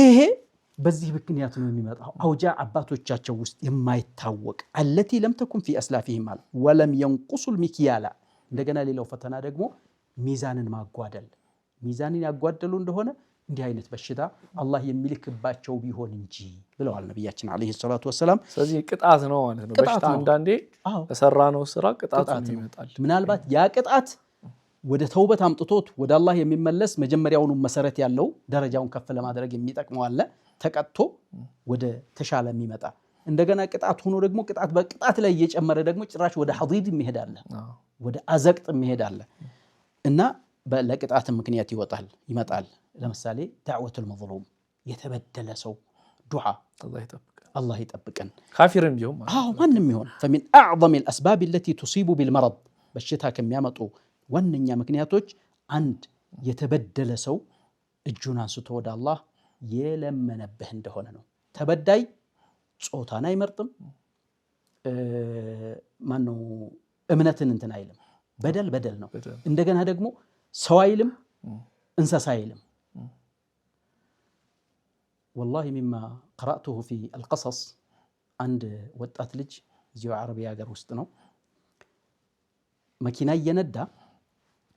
በዚህ ምክንያት ነው የሚመጣው። አውጃ አባቶቻቸው ውስጥ የማይታወቅ አለቲ ለም ተኩን ፊ አስላፊሂም አለ ወለም ينقص المكيال። እንደገና ሌላው ፈተና ደግሞ ሚዛንን ማጓደል። ሚዛንን ያጓደሉ እንደሆነ እንዲህ አይነት በሽታ አላህ የሚልክባቸው ቢሆን እንጂ ብለዋል ነብያችን አለይሂ ሰላቱ ወሰለም። ስለዚህ ቅጣት ነው ማለት ነው። በሽታ አንዳንዴ ለሰራነው ስራ ቅጣት ይመጣል። ምናልባት ያ ቅጣት ወደ ተውበት አምጥቶት ወደ አላህ የሚመለስ መጀመሪያውኑ መሰረት ያለው ደረጃውን ከፍ ለማድረግ የሚጠቅመው አለ ተቀጥቶ ወደ ተሻለ የሚመጣ እንደገና ቅጣት ሆኖ ደግሞ ቅጣት በቅጣት ላይ እየጨመረ ደግሞ ጭራሽ ወደ ሐዲድ የሚሄዳል ወደ አዘቅጥ የሚሄዳል እና ለቅጣት ምክንያት ይመጣል። ለምሳሌ ዳዕወቱል መዝሉም የተበደለ ሰው ዱዓ አላህ ይጠብቀን ካፊርም ቢሆን ማንም ይሆን فمن اعظم الاسباب التي تصيب بالمرض በሽታ ከሚያመጡ ዋነኛ ምክንያቶች አንድ የተበደለ ሰው እጁን አንስቶ ወደ አላህ የለመነብህ እንደሆነ ነው። ተበዳይ ጾታን አይመርጥም፣ ማነው እምነትን እንትን አይልም። በደል ነው። እንደገና ደግሞ ሰው አይልም፣ እንስሳ አይልም። والله مما قرأته في القصص عند ወጣት ልጅ እዚሁ አረቢያ ሀገር ውስጥ ነው መኪና እየነዳ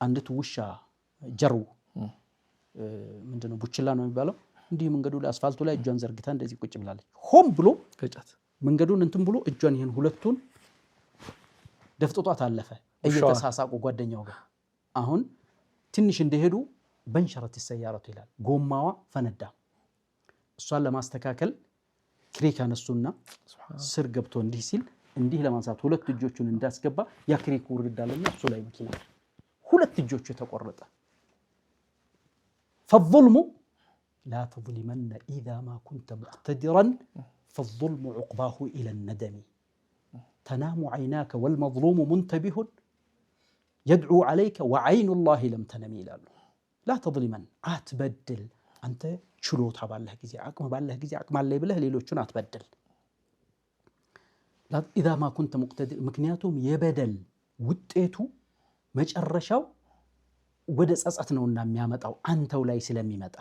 አንዲት ውሻ ጀሩ ምንድነው ቡችላ ነው የሚባለው እንዲህ መንገዱ ላይ አስፋልቱ ላይ እጇን ዘርግታ እንደዚህ ቁጭ ብላለች። ሆም ብሎ ገጫት መንገዱን እንትን ብሎ እጇን ይሄን ሁለቱን ደፍጥጧት አለፈ እየተሳሳቁ ጓደኛው ጋር። አሁን ትንሽ እንደሄዱ በንሸረት السيارة ይላል ጎማዋ ፈነዳ። እሷን ለማስተካከል ክሬክ አነሱና ስር ገብቶ እንዲህ ሲል እንዲህ ለማንሳት ሁለት እጆቹን እንዳስገባ ያ ክሬክ ወርዳለና እሱ ላይ መኪና ሁለት እጆቹ ተቆረጠ። فالظلم لا تظلمن إذا ما كنت مقتدرا فالظلم عقباه إلى الندم تنام عيناك والمظلوم منتبه يدعو عليك وعين الله لم تنم ይላሉ። لا تظلمن አትበድል። አንተ ችሎታ ባለህ ጊዜ አቅም ባለህ ጊዜ አቅም አለኝ ብለህ ሌሎችን አትበድል። إذا ما كنت مقتدر ምክንያቱም የበደል ውጤቱ መጨረሻው ወደ ጸጸት ነውና የሚያመጣው አንተው ላይ ስለሚመጣ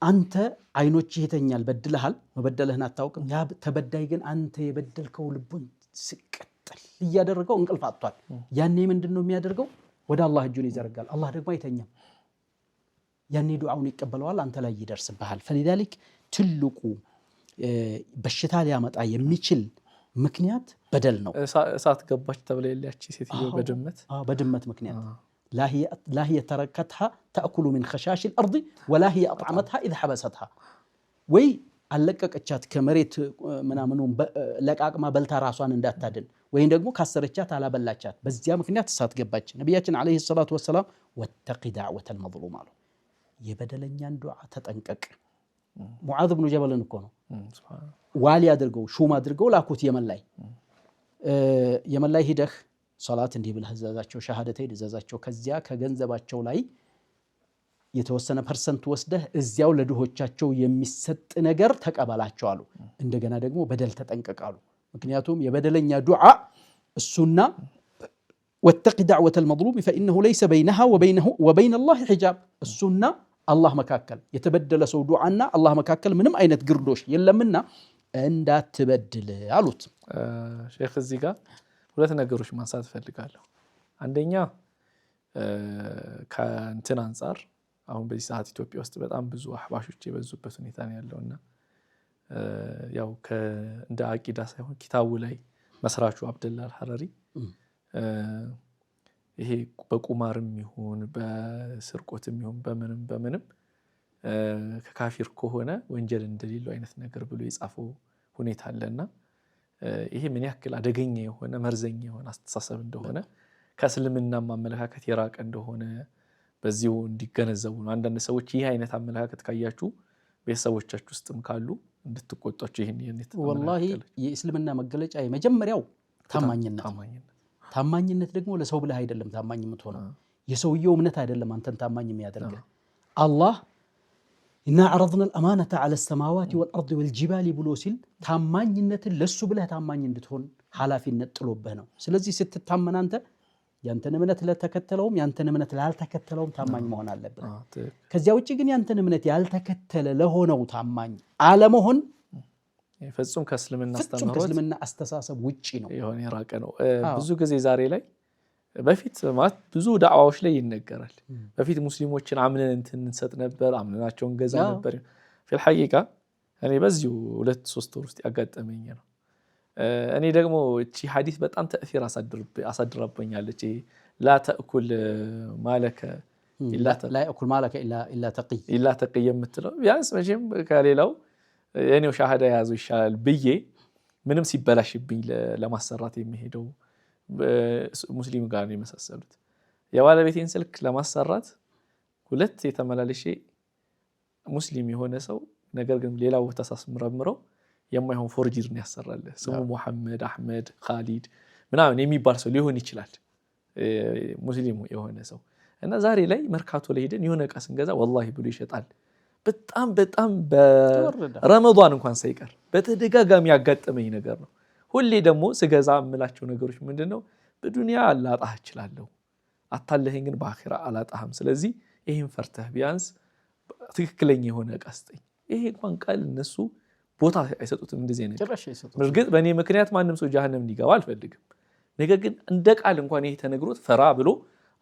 አንተ አይኖች ይተኛል በድለሃል መበደልህን አታውቅም። ያ ተበዳይ ግን አንተ የበደልከው ልቡን ስቀጥል እያደረገው እንቅልፍ አጥቷል። ያኔ ምንድነው የሚያደርገው? ወደ አላህ እጁን ይዘረጋል። አላህ ደግሞ አይተኛም። ያኔ ዱዓውን ይቀበለዋል፣ አንተ ላይ ይደርስብሃል። فلذلك ትልቁ በሽታ ሊያመጣ የሚችል ምክንያት በደል ነው። እሳት ገባች ተብለ ያለች ሴትዮ በድመት ምክንያት لا هي تركتها تأكل من خشاش الأرض ولا هي أطعمتها إذا حبستها ወይ አለቀቀቻት ከመሬት ምናምኑን ለቃቅማ በልታ ራሷን እንዳታድን ወይ ደግሞ ካሰረቻት አላበላቻት በዚያ ምክንያት እሳት ገባች። ነብያችን አለይሂ ሰላቱ ወሰለም ወተቂ ዳዕወተ المظلوم አሉ። የበደለኛን ዱዓ ተጠንቀቅ። ሙዓዝ ብኑ ጀበልን እኮ ነው ዋሊ አድርገው ሹም አድርገው ላኩት የመን ላይ ሂደህ ሶላት እንዲህ ብለህ ዘዛቸው ሸሃደተይ ዘዛቸው ከዚያ ከገንዘባቸው ላይ የተወሰነ ፐርሰንት ወስደህ እዚያው ለድሆቻቸው የሚሰጥ ነገር ተቀበላቸው አሉ። እንደገና ደግሞ በደል ተጠንቀቃሉ። ምክንያቱም የበደለኛ ዱዓ እሱና ወተቂ ዳዕወተ المظلوم فإنه ليس بينها وبين الله حجاب እሱና አላህ መካከል የተበደለ ሰው ዱዓና አላህ መካከል ምንም አይነት ግርዶሽ የለምና እንዳትበድል አሉት። ሼክ እዚህ ጋር ሁለት ነገሮች ማንሳት ፈልጋለሁ። አንደኛ ከእንትን አንፃር አሁን በዚህ ሰዓት ኢትዮጵያ ውስጥ በጣም ብዙ አህባሾች የበዙበት ሁኔታ ነው ያለውና ያው እንደ አቂዳ ሳይሆን ኪታቡ ላይ መስራቹ አብደላ አልሐረሪ ይሄ በቁማርም ይሁን በስርቆትም ይሁን በምንም ከካፊር ከሆነ ወንጀል እንደሌለው አይነት ነገር ብሎ የጻፈው ሁኔታ አለና ይሄ ምን ያክል አደገኛ የሆነ መርዘኛ የሆነ አስተሳሰብ እንደሆነ ከእስልምና አመለካከት የራቀ እንደሆነ በዚሁ እንዲገነዘቡ ነው። አንዳንድ ሰዎች ይህ አይነት አመለካከት ካያችሁ ቤተሰቦቻችሁ ውስጥም ካሉ እንድትቆጣቸው ይሄን ወላሂ የእስልምና መገለጫ የመጀመሪያው ታማኝነት ደግሞ ለሰው ብለህ አይደለም ታማኝ የምትሆነው የሰውየው እምነት አይደለም አንተን ታማኝ የሚያደርገው አላህ ኢና عرضنا الأمانة على السماوات والأرض والجبال ብሎ ሲል ታማኝነትን ለሱ ብለህ ታማኝ እንድትሆን ኃላፊነት ጥሎብህ ነው። ስለዚህ ስትታመን አንተ ያንተን እምነት ለተከተለውም ያንተን እምነት ላልተከተለውም ታማኝ መሆን አለብህ። ከዚያ ውጪ ግን ያንተን እምነት ያልተከተለ ለሆነው ታማኝ አለመሆን ፍጹም ከእስልምና አስተሳሰብ ውጪ ነው የሆነ የራቀ ነው። ብዙ ጊዜ ዛሬ ላይ በፊት ማለት ብዙ ዳዕዋዎች ላይ ይነገራል። በፊት ሙስሊሞችን አምነን እንሰጥ ነበር፣ አምነናቸውን ገዛ ነበር። في الحقيقة እኔ በዚሁ 2-3 ወር ውስጥ ያጋጠመኝ ነው። እኔ ደግሞ እቺ ሐዲስ በጣም ተእሲር አሳድራብኛለች። ላ ተእኩል ማለከ ኢላ ተቂ የምትለው ቢያንስ መቼም ከሌላው የኔው ሻሃዳ ያዙ ይሻላል ብዬ ምንም ሲበላሽብኝ ለማሰራት የሚሄደው ሙስሊም ጋር ነው የመሳሰሉት። የባለቤቴን ስልክ ለማሰራት 2 የተመላለሼ ሙስሊም የሆነ ሰው ነገር ግን ሌላ ቦታ ሳስመረምረው የማይሆን ፎርጂድ ነው ያሰራል። ስሙ መሐመድ አህመድ ኻሊድ ምናምን የሚባል ሰው ሊሆን ይችላል ሙስሊም የሆነ ሰው እና ዛሬ ላይ መርካቶ ላይ ሄደን የሆነ ዕቃ ስንገዛ ወላሂ ብሎ ይሸጣል። በጣም በረመዳን እንኳን ሳይቀር በተደጋጋሚ ያጋጠመኝ ነገር ነው። ሁሌ ደግሞ ስገዛ እምላቸው ነገሮች ምንድነው በዱንያ አላጣህ እችላለሁ አታለኸኝ ግን በአኺራ አላጣህም። ስለዚህ ይሄን ፈርተህ ቢያንስ ትክክለኛ የሆነ ዕቃ ስጠኝ። ይሄ እንኳን ቃል እነሱ ቦታ አይሰጡትም። እንደዚህ ነገር እርግጥ በእኔ ምክንያት ማንም ሰው ጀሃነም ሊገባ አልፈልግም። ነገር ግን እንደ ቃል እንኳን ይሄ ተነግሮት ፈራ ብሎ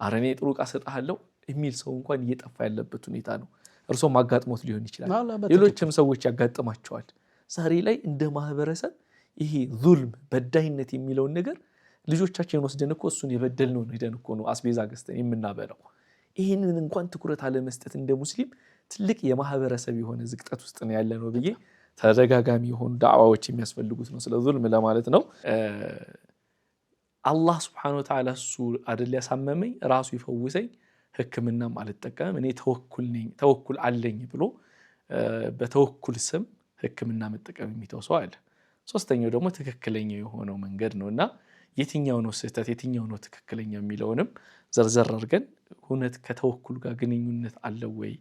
አረኔ ጥሩ ዕቃ ሰጣለሁ የሚል ሰው እንኳን እየጠፋ ያለበት ሁኔታ ነው። እርሶም አጋጥሞት ሊሆን ይችላል፣ ሌሎችም ሰዎች ያጋጥማቸዋል። ዛሬ ላይ እንደ ማህበረሰብ ይሄ ዙልም በዳይነት የሚለውን ነገር ልጆቻችንን ወስደን እኮ እሱን የበደልነው ሄደን እኮ ነው አስቤዛ ገዝተን የምናበላው። ይህንን እንኳን ትኩረት አለመስጠት እንደ ሙስሊም ትልቅ የማህበረሰብ የሆነ ዝቅጠት ውስጥ ነው ያለነው ብዬ ተደጋጋሚ የሆኑ ዳዕዋዎች የሚያስፈልጉት ነው ስለ ዙልም ለማለት ነው። አላህ ሱብሓነሁ ወተዓላ እሱ አይደል ያሳመመኝ ራሱ ይፈውሰኝ ህክምናም አልጠቀምም እኔ ተወኩል አለኝ ብሎ በተወኩል ስም ህክምና መጠቀም የሚተው ሰው አለ። ሶስተኛው ደግሞ ትክክለኛው የሆነው መንገድ ነውና የትኛው ነው ስህተት የትኛው ነው ትክክለኛ የሚለውንም ዘርዘር አድርገን እውነት ከተወኩል ጋር ግንኙነት አለው ወይ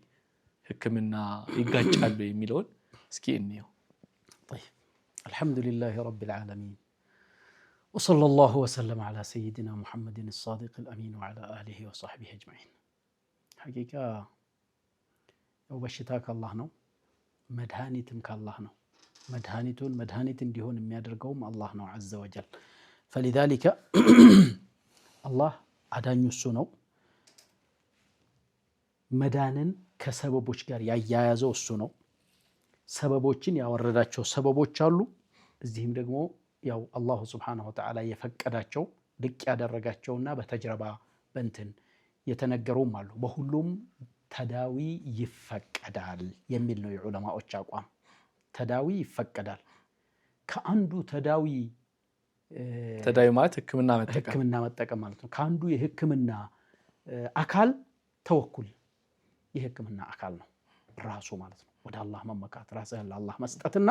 ህክምና ይጋጫሉ የሚለውን እስኪ እንየው። طيب الحمد لله رب العالمين وصلى الله وسلم على سيدنا محمد الصادق الأمين وعلى آله وصحبه أجمعين. حقيقة وبشتاك الله ነው መድኃኒትም ከአላህ ነው። መድኃኒት እንዲሆን የሚያደርገውም አላህ ነው عز وجل. فلذلك አላህ አዳኙ እሱ ነው። መዳንን ከሰበቦች ጋር ያያያዘው እሱ ነው። ሰበቦችን ያወረዳቸው ሰበቦች አሉ። እዚህም ደግሞ ያው አላሁ ሱብሓነሁ ወተዓላ የፈቀዳቸው ልቅ ያደረጋቸውና በተጅረባ በእንትን የተነገሩም አሉ። በሁሉም ተዳዊ ይፈቀዳል የሚል ነው የዑለማዎች አቋም። ተዳዊ ይፈቀዳል። ከአንዱ ተዳዊ ማለት ህክምና መጠቀም ማለት ነው። ከአንዱ የህክምና አካል ተወኩል የህክምና አካል ነው ራሱ ማለት ነው። ወደ አላህ መመካት ራስህን ለአላህ መስጠትና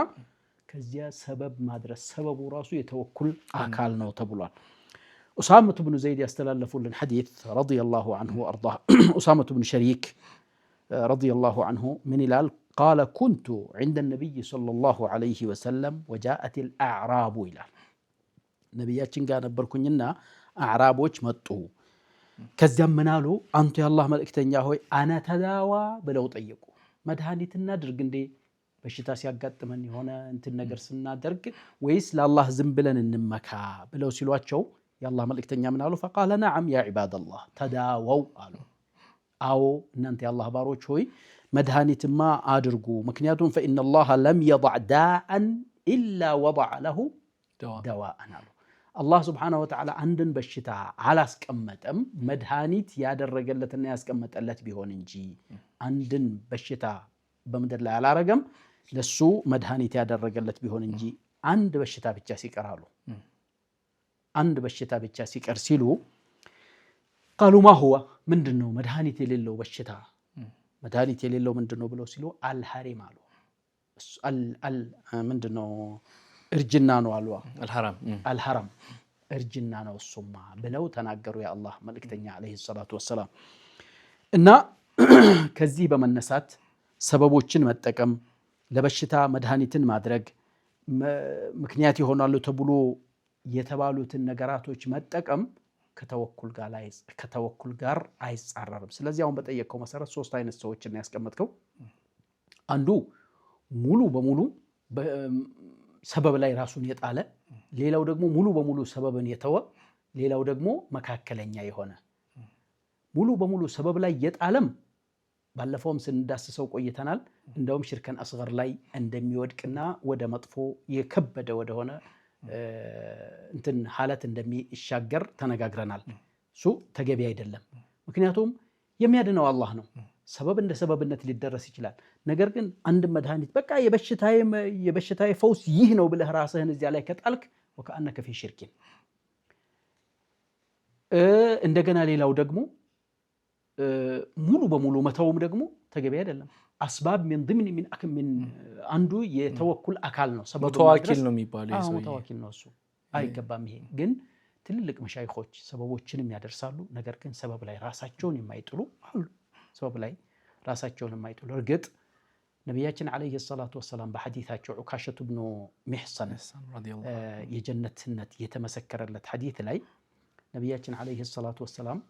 ከዚያ ሰበብ ማድረስ ሰበቡ ራሱ የተወኩል አካል ነው ተብሏል። ኡሳመቱ ብኑ ዘይድ ያስተላለፉልን ሐዲስ ረዲየላሁ ዐንሁ ወአርዳህ ኡሳመቱ ብኑ ሸሪክ ረዲየላሁ ዐንሁ ምን ይላል? ቃለ ኩንቱ ዐንደ ነቢይ ሰለላሁ ዐለይሂ ወሰለም ወጃአቲል አዕራቡ ይላል። ነቢያችን ጋር ነበርኩኝና አዕራቦች መጡ። ከዚያም ምን አሉ? አንቱ የአላህ መልእክተኛ ሆይ አነ ተዳዋ ብለው ጠየቁ። መድኃኒት እናድርግ እንዴ በሽታ ሲያጋጥመን የሆነ እንትን ነገር ስናደርግ ወይስ ለአላህ ዝም ብለን እንመካ ብለው ሲሏቸው የአላህ መልእክተኛ ምን አሉ? ፈቃለ ነዓም ያ ዒባደላህ ተዳወው አሉ። አዎ እናንተ የአላህ ባሮች ሆይ መድኃኒትማ አድርጉ። ምክንያቱም ፈኢነላህ ለም የضዕ ዳአን ኢላ ወضዕ ለሁ ደዋአን አሉ። አላህ ስብሓነሁ ወተዓላ አንድን በሽታ አላስቀመጠም መድኃኒት ያደረገለትና ያስቀመጠለት ቢሆን እንጂ አንድን በሽታ በምድር ላይ አላረገም ለሱ መድኃኒት ያደረገለት ቢሆን እንጂ አንድ በሽታ ብቻ ሲቀራሉ አንድ በሽታ ብቻ ሲቀር ሲሉ قالوا ما هو ምንድነው መድኃኒት የሌለው በሽታ መድኃኒት የሌለው ምንድነው ብለው ሲሉ አልሐሪም አሉ ምንድነው እርጅና ነው አሉ አልሐራም እርጅና ነው እሱማ ብለው ተናገሩ የአላህ መልእክተኛ አለይሂ ሰላቱ ወሰላም እና ከዚህ በመነሳት ሰበቦችን መጠቀም ለበሽታ መድኃኒትን ማድረግ ምክንያት ይሆናሉ ተብሎ የተባሉትን ነገራቶች መጠቀም ከተወኩል ጋር አይጻረርም ስለዚህ አሁን በጠየቀው መሰረት ሶስት አይነት ሰዎችን ያስቀመጥከው አንዱ ሙሉ በሙሉ ሰበብ ላይ ራሱን የጣለ ሌላው ደግሞ ሙሉ በሙሉ ሰበብን የተወ ሌላው ደግሞ መካከለኛ የሆነ ሙሉ በሙሉ ሰበብ ላይ የጣለም ባለፈውም ስንዳስሰው ቆይተናል እንደውም ሽርከን አስገር ላይ እንደሚወድቅና ወደ መጥፎ የከበደ ወደ ሆነ እንትን ሐለት እንደሚሻገር ተነጋግረናል እሱ ተገቢ አይደለም ምክንያቱም የሚያድነው አላህ ነው ሰበብ እንደ ሰበብነት ሊደረስ ይችላል ነገር ግን አንድ መድኃኒት በቃ የበሽታዬ ፈውስ ይህ ነው ብለህ ራስህን እዚያ ላይ ከጣልክ ወከአነከ ፊ ሽርኪን እንደገና ሌላው ደግሞ ሙሉ በሙሉ መተውም ደግሞ ተገቢ አይደለም አስባብ من ضمن من አንዱ የተወኩል አካል ነው ሰበብ ተዋኪል ነው የሚባለው ይሄ ተዋኪል ነው እሱ አይገባም ይሄ ግን ትልልቅ መሻይኾች ሰበቦችንም ያደርሳሉ ነገር ግን ሰበብ ላይ ራሳቸውን የማይጥሉ አሉ ሰበብ ላይ ራሳቸውን የማይጥሉ እርግጥ ነብያችን አለይሂ ሰላቱ ወሰላም በሐዲታቸው ዑካሸቱ ኢብኑ ሚህሰን የጀነትነት የተመሰከረለት ሐዲት ላይ ነብያችን አለይሂ ሰላቱ ወሰላም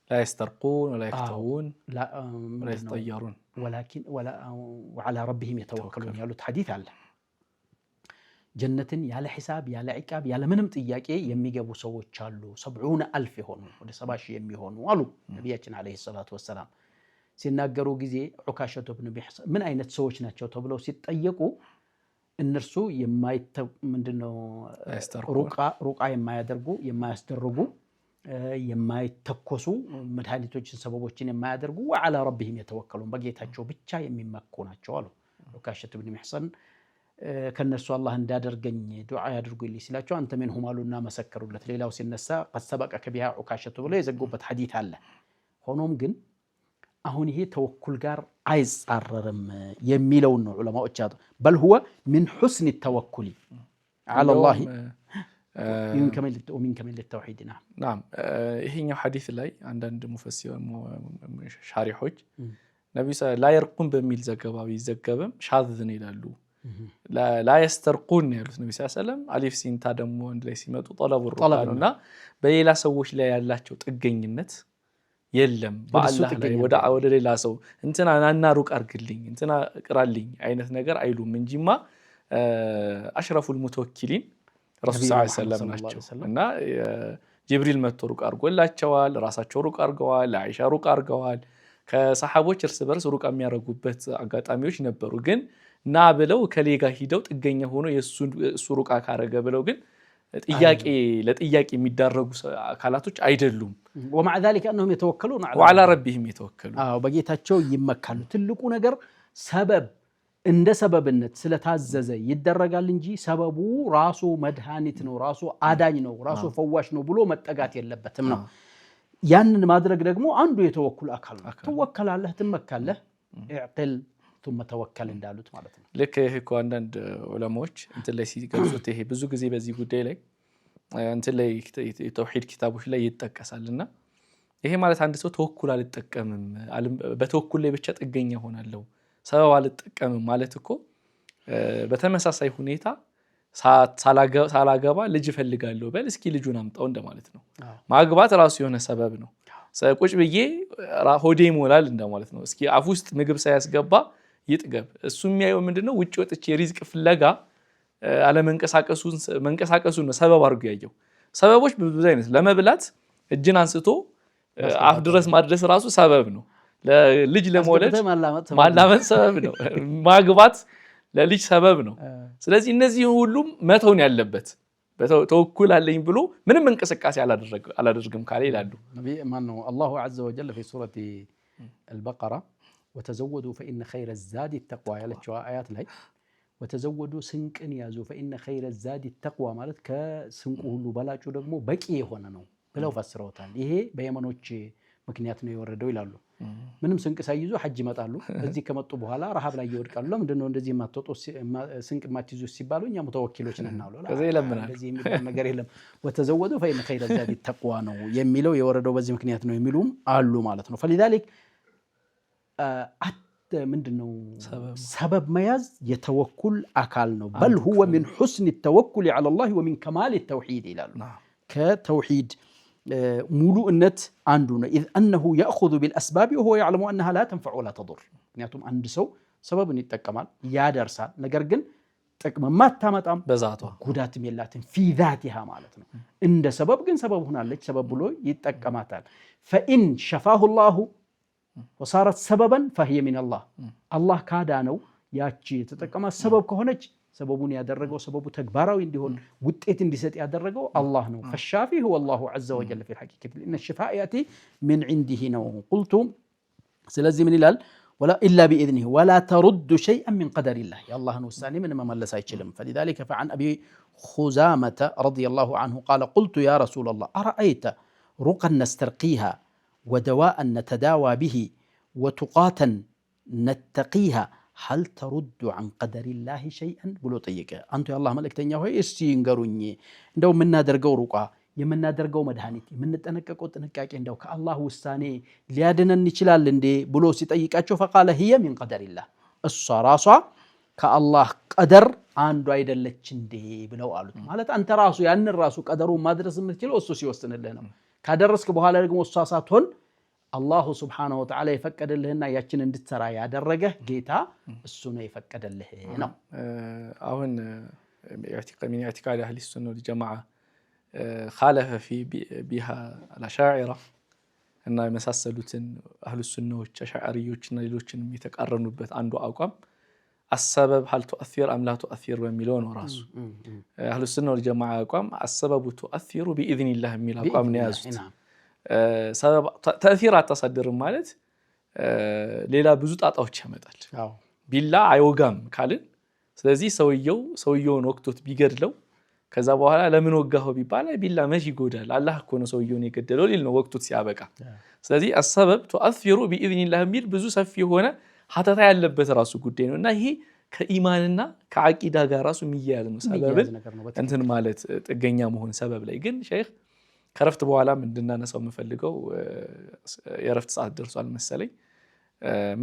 لا يسترقون ولا يختوون ولا يتطيرون ولكن وعلى ربهم يتوكلون ያሉት ሐዲት አለ ጀነትን ያለ ሒሳብ ያለ ዒቃብ ያለ ምንም ጥያቄ የሚገቡ ሰዎች አሉ 70000 ይሆኑ ወደ 70,000 የሚሆኑ አሉ ነብያችን አለይሂ ሰላቱ ወሰላም ሲናገሩ ጊዜ ዑካሸቱ ኢብኑ ሚህሰን ምን አይነት ሰዎች ናቸው ተብለው ሲጠየቁ እነርሱ ምንድነው ሩቃ የማያደርጉ የማያስደርጉ የማይተኮሱ መድኃኒቶችን ሰበቦችን የማያደርጉ وعلى ربهم يتوكلون በጌታቸው ብቻ የሚመኩ ናቸው አሉ ዑካሸቱ ኢብኑ ሚህሰን ከነሱ አላህ እንዳደርገኝ ዱዓ ያድርጉልኝ ሲላቸው አንተ منهم አሉና መሰከሩለት ሌላው ሲነሳ قد سبقك بها ዑካሸቱ ብለው የዘጉበት ሐዲት አለ ሆኖም ግን አሁን ይሄ ተወኩል ጋር አይጻረርም የሚለው ነው ዑለማዎች ያጡ بل هو من حسن التوكل على الله ومن كمال التوحيد نعم ይሄኛው ሐዲስ ላይ አንዳንድ ሙፈሲር ሻሪሖች ነብዩ ላ ይርቁን በሚል ዘገባው ይዘገበም ሻዝ ነው ይላሉ ላ ይስተርቁን ያሉት ነብዩ ሰለላም አሊፍ ሲንታ ደግሞ አንድ ላይ ሲመጡ ጠለቡ ሩቃኑና በሌላ ሰዎች ላይ ያላቸው ጥገኝነት የለም በአላህ ላይ ወደ ሌላ ሰው እንትና ናና ሩቅ አርግልኝ እንትና ቅራልኝ አይነት ነገር አይሉም እንጂማ አሽረፉል ሙተወኪሊን ረሱል ሰለላሁ ዐለይሂ ወሰለም እና ጅብሪል መጥቶ ሩቅ አርጎላቸዋል ራሳቸው ሩቅ አርገዋል አይሻ ሩቅ አርገዋል ከሰሃቦች እርስ በርስ ሩቅ የሚያረጉበት አጋጣሚዎች ነበሩ ግን ና ብለው ከሌጋ ሂደው ጥገኛ ሆኖ የሱ ሩቅ ካረገ ብለው ግን ለጥያቄ የሚዳረጉ አካላቶች አይደሉም ومع ذلك انهم يتوكلون وعلى ربهم يتوكلون በጌታቸው ይመካሉ ትልቁ ነገር ሰበብ እንደ ሰበብነት ስለታዘዘ ይደረጋል እንጂ ሰበቡ ራሱ መድኃኒት ነው ራሱ አዳኝ ነው ራሱ ፈዋሽ ነው ብሎ መጠጋት የለበትም ነው ያንን ማድረግ ደግሞ አንዱ የተወኩል አካል ነው ተወከላለህ ትመካለህ اعقل ثم توكل እንዳሉት ማለት ነው ልክ ይሄ እኮ አንዳንድ ዑለማዎች እንትን ላይ ሲገልጹት ይሄ ብዙ ጊዜ በዚህ ጉዳይ ላይ እንትን ላይ የተውሂድ ኪታቦች ላይ ይጠቀሳልና ይሄ ማለት አንድ ሰው ተወኩል አልጠቀምም በተወኩል ላይ ብቻ ጥገኛ ሆናለሁ ሰበብ አልጠቀምም ማለት እኮ በተመሳሳይ ሁኔታ ሳላገባ ልጅ ፈልጋለሁ በል እስኪ ልጁን አምጣው እንደማለት ነው ማግባት ራሱ የሆነ ሰበብ ነው ቁጭ ብዬ ሆዴ ይሞላል እንደማለት ነው እስኪ አፍ ውስጥ ምግብ ሳያስገባ ይጥገብ እሱ የሚያየው ምንድነው ውጭ ወጥቼ ሪዝቅ ፍለጋ መንቀሳቀሱን ነው ሰበብ አድርጎ ያየው ሰበቦች ብዙ አይነት ለመብላት እጅን አንስቶ አፍ ድረስ ማድረስ ራሱ ሰበብ ነው ለልጅ ለመውለድ ማላመት ሰበብ ነው ማግባት ለልጅ ሰበብ ነው ስለዚህ እነዚህ ሁሉም መተውን ያለበት ተወኩል አለኝ ብሎ ምንም እንቅስቃሴ አላደርግም ካለ ይላሉ ነብይ ማን ነው አላሁ عز وجل في سورة البقرة ወተዘወዱ ፈኢነ ኸይረ ዛዲ ተቅዋ ያለችው አያት ላይ ወተዘወዱ ስንቅን ያዙ ፈኢነ ኸይረ ዛዲ ተቅዋ ማለት ከስንቁ ሁሉ በላጩ ደግሞ በቂ የሆነ ነው ብለው ፈስረውታል። ይሄ በየመኖች ምክንያት ነው የወረደው ይላሉ። ምንም ስንቅ ሳይይዙ ሐጅ ይመጣሉ። እዚህ ከመጡ በኋላ ረሃብ ላይ ይወድቃሉ። ለምንድን ነው እንደዚህ የማትወጡ ስንቅ የማትይዙ ሲባሉ እኛ ሙተወኪሎች ነን አሉ። እንደዚህ የሚባል ነገር የለም። ወተዘወዱ ፈኢነ ኸይረ ዛዲ ተቅዋ ነው የሚለው የወረደው በዚህ ምክንያት ነው የሚሉም አሉ ማለት ነው። ፈሊዛሊክ ምንድነው ሰበብ መያዝ የተወኩል አካል ነው። በል ሁወ ሚን ሑስኒ ተወኩል ዐለላህ ወሚን ከማል ተውሂድ ይላሉ። ከተውሂድ ሙሉእነት አንዱ ነው። ኢዝ አነሁ የእኹዙ ቢልአስባብ ወሁወ የዕለሙ አነሃ ላ ተንፈዑ ወላ ተዱር። ምክንያቱም አንድ ሰው ሰበብን ይጠቀማል፣ ያደርሳል፣ ነገር ግን ጥቅምም አታመጣም፣ ጉዳትም የላትም። ፊ ዛቲሃ ማለት ነው። እንደ ሰበብ ግን ሰበብ ሆናለች፣ ሰበብ ብሎ ይጠቀማታል። ፈኢን ሸፋሁ ላሁ ወሳረት ሰበበን ፈህየ ሚነላህ። አላህ ካዳነው ያቺ የተጠቀማት ሰበብ ከሆነች ሰበቡን ያደረገው ሰበቡ ተግባራዊ እንዲሆን ውጤት እንዲሰጥ ያደረገው አላህ ነው። ፈሻፊ ሁወ አላሁ ዐዘ ወጀል ፊል ሐቂቀቲ ኢነ ሽፋእ ያእቲ ሚን ዒንዲሂ ነው። ቁልቱ ስለዚህ ምን ይላል? ኢላ ቢኢዝኒሂ ወላ ተሩዱ ሸይአን ሚን ቀደሪላህ። የአላህን ውሳኔ ምን መመለስ አይችልም። ፈሊዛሊከ ፈዐን አቢ ኹዛመተ ረዲየላሁ ዐንሁ ቃለ ቁልቱ ያ ረሱለላህ አረአይተ ሩቀን ነስተርቂሃ ወደዋአን ነተዳዋ ቢሂ ወቱቃተን ነተቂሃ ሀል ተሩዱ ዐን ቀደሪላሂ ሸይአን ብሎ ጠየቀ። አንቱ የአላህ መልእክተኛ ሆይ እስቲ ይንገሩኝ፣ እንደው የምናደርገው ሩቃ፣ የምናደርገው መድኃኒት፣ የምንጠነቀቀው ጥንቃቄ እንደው ከአላህ ውሳኔ ሊያድነን ይችላል እንዴ ብሎ ሲጠይቃቸው ፈቃለ ሂየ ሚን ቀደሪላህ፣ እሷ ራሷ ከአላህ ቀደር አንዱ አይደለች እንዴ ብለው አሉት። ማለት አንተ ራሱ ያንን ራሱ ቀደሩን ማድረስ የምትችለው እሱ ሲወስንልህ ነው። ካደረስክ በኋላ ደግሞ እሷ ሳትሆን አላሁ ስብሓነሁ ወተዓላ የፈቀደልህና ያችን እንድትሰራ ያደረገህ ጌታ እሱ ነው የፈቀደልህ ነው። አሁን ሚን ኢዕቲቃድ አህሊ ሱና ወልጀማዓ ኻለፈ ቢሃ አልአሻዒራ እና የመሳሰሉትን አህሉ ሱናዎች አሻዕሪዮችና ሌሎችንም የተቃረኑበት አንዱ አቋም አሰበብ ሀል ቱአሲር አም ላ ቱአሲር በሚለው ነው። ራሱ አህሉ ሱና ወልጀማዓ አቋም አሰበቡ ቱአሲሩ ቢኢዝኒላህ የሚል አቋም ነው የያዙት። ሰበብ ተእሲር አታሳድርም ማለት ሌላ ብዙ ጣጣዎች ያመጣል። ቢላ አይወጋም ካልን፣ ስለዚህ ሰውየውን ወቅቶት ቢገድለው ከዛ በኋላ ለምን ወጋኸው ቢባል ቢላ መች ይጎዳል፣ አላህ እኮ ነው ሰውየውን የገደለው ሊል ነው ወቅቶት ሲያበቃ። ስለዚህ አሰበብ ቱአሲሩ ቢኢዝኒላህ የሚል ብዙ ሰፊ የሆነ ሀተታ ያለበት ራሱ ጉዳይ ነው እና ይሄ ከኢማንና ከዓቂዳ ጋር ራሱ የሚያያዝ ነው። ሰበብን እንትን ማለት ጥገኛ መሆን ሰበብ ላይ ግን ሸይኽ ከረፍት በኋላም እንድናነሳው የምፈልገው የረፍት ሰዓት ደርሷል መሰለኝ።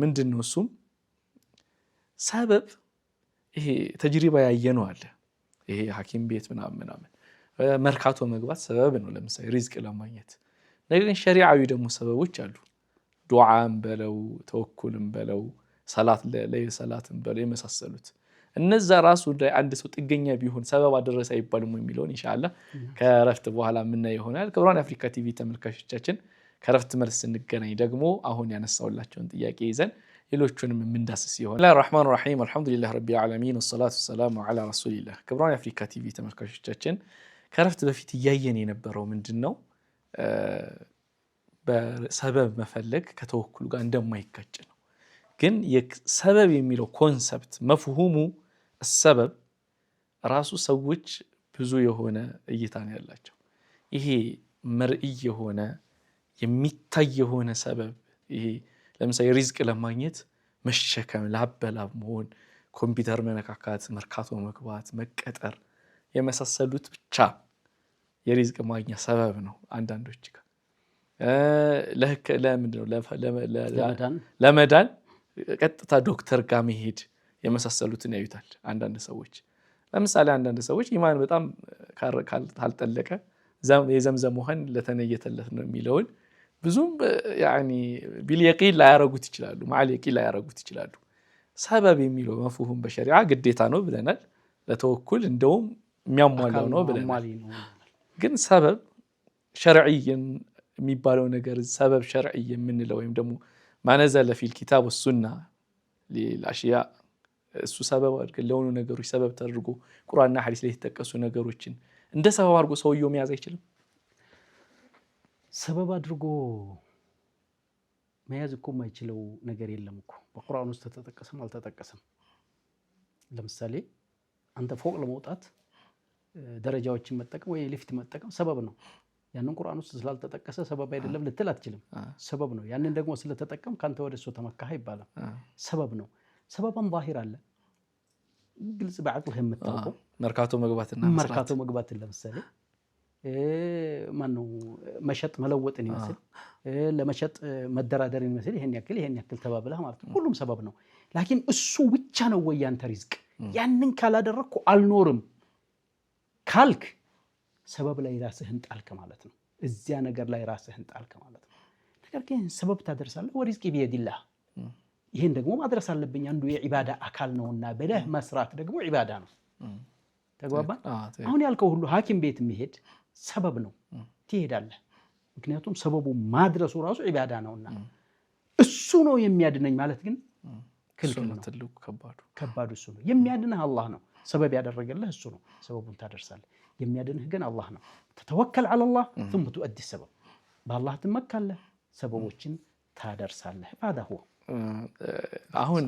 ምንድን ነው እሱም ሰበብ ይሄ ተጅሪባ ያየነው አለ። ይሄ ሐኪም ቤት ምናምን መርካቶ መግባት ሰበብ ነው ለምሳሌ ሪዝቅ ለማግኘት። ነገር ግን ሸሪዓዊ ደግሞ ሰበቦች አሉ። ዱዓም በለው ተወኩልም በለው ሰላት ለሰላትም በለው የመሳሰሉት እነዛ ራሱ አንድ ሰው ጥገኛ ቢሆን ሰበብ አደረሰ አይባልም የሚለውን ኢንሻአላህ ከረፍት በኋላ የምናየው ይሆናል። ክቡራን የአፍሪካ ቲቪ ተመልካቾቻችን ከረፍት መልስ ስንገናኝ ደግሞ አሁን ያነሳውላቸውን ጥያቄ ይዘን ሌሎቹንም የምንዳስስ ይሆናል። ቢስሚላሂር ረህማኒር ረሂም አልሐምዱሊላሂ ረቢል ዓለሚን ወሰላቱ ወሰላሙ ዐላ ረሱሊላህ። ክቡራን የአፍሪካ ቲቪ ተመልካቾቻችን ከረፍት በፊት እያየን የነበረው ምንድነው በሰበብ መፈለግ ከተወኩሉ ጋር እንደማይጋጭ ነው። ግን ሰበብ የሚለው ኮንሰፕት መፍሁሙ ሰበብ ራሱ ሰዎች ብዙ የሆነ እይታ ነው ያላቸው። ይሄ መርኢይ የሆነ የሚታይ የሆነ ሰበብ ይሄ ለምሳሌ ሪዝቅ ለማግኘት መሸከም፣ ላበላብ መሆን፣ ኮምፒውተር መነካካት፣ መርካቶ መግባት፣ መቀጠር የመሳሰሉት ብቻ የሪዝቅ ማግኛ ሰበብ ነው። አንዳንዶች ጋር ለመዳን ቀጥታ ዶክተር ጋር መሄድ የመሳሰሉትን ያዩታል አንዳንድ ሰዎች። ለምሳሌ አንዳንድ ሰዎች ኢማን በጣም ካልጠለቀ የዘምዘም ውሃን ለተነየተለት ነው የሚለውን ብዙም ያኒ ቢልየቂን ላያረጉት ይችላሉ፣ ማዓል የቂን ላያረጉት ይችላሉ። ሰበብ የሚለው መፍሁም በሸሪዓ ግዴታ ነው ብለናል። ለተወኩል እንደውም የሚያሟላው ነው ብለናል። ግን ሰበብ ሸርዒ የሚባለው ነገር ሰበብ ሸርዒ የምንለው ወይም ደግሞ ማነዘለ ፊል ኪታብ ወሱና ለአሽያ እሱ ሰበብ አድርገን ለሆኑ ነገሮች ሰበብ ተደርጎ ቁርአንና ሐዲስ ላይ የተጠቀሱ ነገሮችን እንደ ሰበብ አድርጎ ሰውየው መያዝ አይችልም። ሰበብ አድርጎ መያዝ እኮ የማይችለው ነገር የለም እኮ በቁርአን ውስጥ ተጠቀሰም አልተጠቀሰም። ለምሳሌ አንተ ፎቅ ለመውጣት ደረጃዎችን መጠቀም ወይ ሊፍት መጠቀም ሰበብ ነው። ያንን ቁርአን ውስጥ ስላልተጠቀሰ ሰበብ አይደለም ልትል አትችልም። ሰበብ ነው። ያንን ደግሞ ስለተጠቀም ካንተ ወደሱ ተመካህ ይባላል። ሰበብ ነው። ሰበብም ዛሂር አለ ግልጽ በአቅልህ የምታውቀው መርካቶ መግባትን ለምሳሌ ማነው መሸጥ መለወጥን ይመስል ለመሸጥ መደራደርን ይመስል ይሄን ያክል ተባብለህ ማለት ነው። ሁሉም ሰበብ ነው። ላኪን እሱ ብቻ ነው ወይ ያንተ ሪዝቅ? ያንን ካላደረግኩ አልኖርም ካልክ ሰበብ ላይ ራስህን ጣልክ ማለት ነው። እዚያ ነገር ላይ ራስህን ጣልክ ማለት ነው። ነገር ግን ሰበብ ታደርሳለህ። ወሪዝቂ ቢየዲላህ ይሄን ደግሞ ማድረስ አለብኝ አንዱ የዒባዳ አካል ነውና ብለህ መስራት ደግሞ ዒባዳ ነው። ተግባባን? አሁን ያልከው ሁሉ ሐኪም ቤት የሚሄድ ሰበብ ነው፣ ትሄዳለህ። ምክንያቱም ሰበቡ ማድረሱ ራሱ ዒባዳ ነውና እሱ ነው የሚያድነኝ ማለት ግን ክልክል ነው። ከባዱ እሱ ነው። የሚያድንህ አላህ ነው። ሰበብ ያደረገልህ እሱ ነው። ሰበቡን ታደርሳለህ። የሚያድንህ ግን አላህ ነው። ተተወከል ዐለ አላህ ثم تؤدي السبب በአላህ ትመካለህ፣ ሰበቦችን ታደርሳለህ። هذا هو አሁን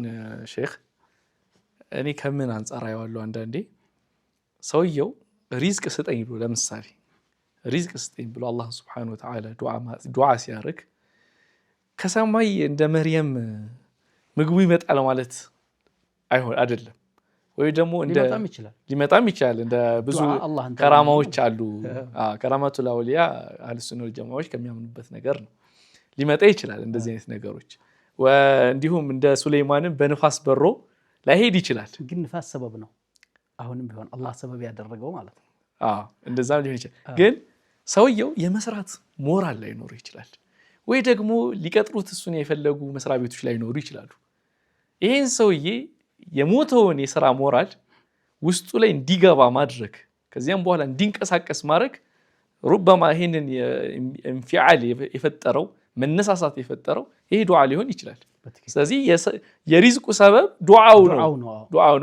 ሼክ እኔ ከምን አንፃር አየዋለሁ አንዳንዴ ሰውየው ሪዝቅ ስጠኝ ብሎ ለምሳሌ ሪዝቅ ስጠኝ ብሎ አላህ ሱብሓነሁ ወተዓላ ዱዓ ሲያደርግ ከሰማይ እንደ መርየም ምግቡ ይመጣል ማለት አይደለም። ወይ ደግሞ ሊመጣም ይችላል እንደ ብዙ ከራማዎች አሉ። ከራማቱል አውሊያ አህለስ ሱና ወል ጀማዓዎች ከሚያምኑበት ነገር ነው። ሊመጣ ይችላል እንደዚህ አይነት ነገሮች። እንዲሁም እንደ ሱለይማንም በንፋስ በሮ ላይሄድ ይችላል። ግን ንፋስ ሰበብ ነው። አሁንም ቢሆን አላህ ሰበብ ያደረገው ማለት ነው። እንደዛም ሊሆን ይችላል። ግን ሰውየው የመስራት ሞራል ላይኖር ይችላል። ወይ ደግሞ ሊቀጥሩት እሱን የፈለጉ መስሪያ ቤቶች ላይኖሩ ይችላሉ። ይሄን ሰውዬ የሞተውን የሥራ ሞራል ውስጡ ላይ እንዲገባ ማድረግ ከዚያም በኋላ እንዲንቀሳቀስ ማድረግ ሩበማ ይሄንን ኢንፊዓል የፈጠረው መነሳሳት የፈጠረው ይሄ ዱዓ ሊሆን ይችላል። ስለዚህ የሪዝቁ ሰበብ ዱዓው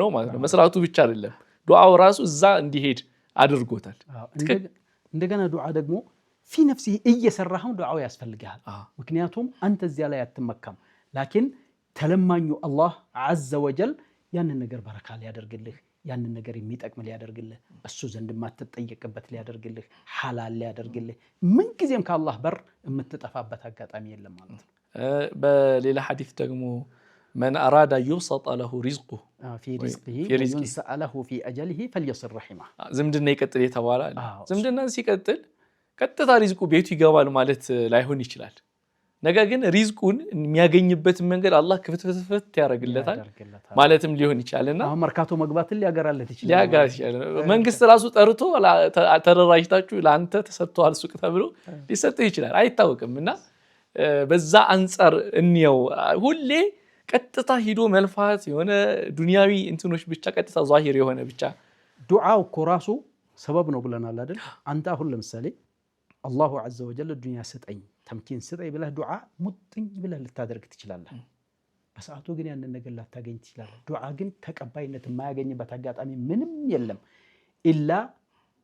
ነው ማለት ነው። መስራቱ ብቻ አይደለም፣ ዱዓው ራሱ እዛ እንዲሄድ አድርጎታል። እንደገና ዱዓ ደግሞ ፊ ነፍሲህ እየሰራህም ዱዓው ያስፈልግሃል። ምክንያቱም አንተ እዚያ ላይ አትመካም። ላኪን ተለማኙ አላህ ዐዘ ወጀል ያንን ነገር በረካ ሊያደርግልህ፣ ያንን ነገር የሚጠቅም ሊያደርግልህ፣ እሱ ዘንድ የማትጠየቅበት ሊያደርግልህ፣ ሐላል ሊያደርግልህ፣ ምንጊዜም ከአላህ በር የምትጠፋበት አጋጣሚ የለም ማለት ነው። በሌላ ሐዲስ ደግሞ መን አራዳ ዩብሰጠ ለሁ ሪዝቁሁ ፊ ሪዝቂሂ ወዩንሰአ ለሁ ፊ አጀሊሂ ፈልየሲል ረሒመህ። ዝምድና ይቀጥል የተባለ ዝምድናን ሲቀጥል ቀጥታ ሪዝቁ ቤቱ ይገባል ማለት ላይሆን ይችላል። ነገር ግን ሪዝቁን የሚያገኝበትን መንገድ አላህ ክፍትፍት ያደርግለታል ማለትም ሊሆን ይችላልና አሁን መርካቶ መግባትን ሊያገራለት ይችላል። መንግስት ራሱ ጠርቶ ተደራጅታችሁ ለአንተ ተሰጥቷል ሱቅ ተብሎ ሊሰጥህ ይችላል፣ አይታወቅምና በዛ አንፃር እንየው። ሁሌ ቀጥታ ሂዶ መልፋት የሆነ ዱንያዊ እንትኖች ብቻ ቀጥታ ዛሂር የሆነ ብቻ ዱዓው እኮ ራሱ ሰበብ ነው ብለናል አይደል? አንተ አሁን ለምሳሌ አላሁ ዐዘ ወጀል ዱንያ ስጠኝ ተምኪን ስጠኝ ብለህ ዱዓ ሙጥኝ ብለህ ልታደርግ ትችላለህ። በሰዓቱ ግን ያንን ነገር ላታገኝ ትችላለህ። ዱዓ ግን ተቀባይነት የማያገኝበት አጋጣሚ ምንም የለም። ኢላ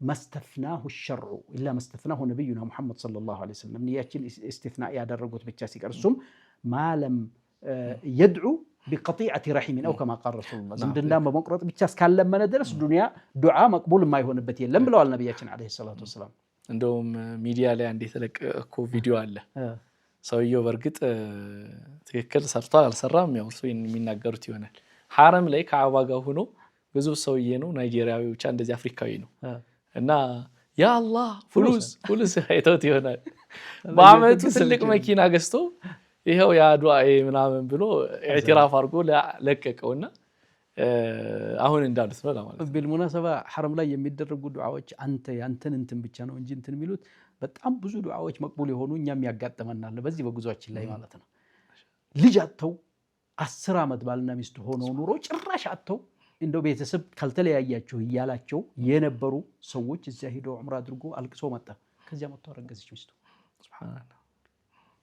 መስተፍናሁ ሸርዑ ኢላ መስተፍናሁ ነቢዩና ሙሐመድ ሰለላሁ ዐለይሂ ወሰለም ንያችን ኢስቲፍና ያደረጉት ብቻ ሲቀር እሱም ማለም የድዑ ቢቀጢዐቲ ረሒሚን አው ከማ ቃል ረሱሉላህ ዝምድናን በመቁረጥ ብቻ እስካለመነ ድረስ ዱዓ መቅቡል የማይሆንበት የለም ብለዋል ነቢያችን ዐለይሂ ሰላቱ ወሰላም። እንደውም ሚዲያ ላይ አንድ የተለቀቀ ቪዲዮ አለ። ሰውየው በእርግጥ ትክክል ሰርቷል አልሰራም ያው እሱ የሚናገሩት ይሆናል። ሐረም ላይ ከአባ ጋር ሆኖ ብዙ ሰውዬ ነው ናይጄሪያዊ ብቻ እንደዚህ አፍሪካዊ ነው እና ያ አላህ ፉሉስ አይተውት ይሆናል በአመቱ ትልቅ መኪና ገዝቶ ይሄው ያ ዱዓዬ ምናምን ብሎ ኢዕቲራፍ አድርጎ ለቀቀውና አሁን እንዳሉት ነው ለማለት ነው። بالمناسبة ሐረም ላይ የሚደረጉ ዱዓዎች ያንተን እንትን ብቻ ነው እንጂ እንትን የሚሉት በጣም ብዙ ዱዓዎች መቅቡል የሆኑ እኛም ያጋጠመናል በዚህ በጉዟችን ላይ ማለት ነው። ልጅ አጥተው 10 ዓመት ባልና ሚስት ሆነው ኑሮ ጭራሽ አጥተው እንደው ቤተሰብ ካልተለያያችሁ እያላቸው የነበሩ ሰዎች እዚያ ሄደው ዑምራ አድርጎ አልቅሶ መጣ። ከዚያ መጥቶ አረገዘች ሚስቱ። ሱብሃንአላህ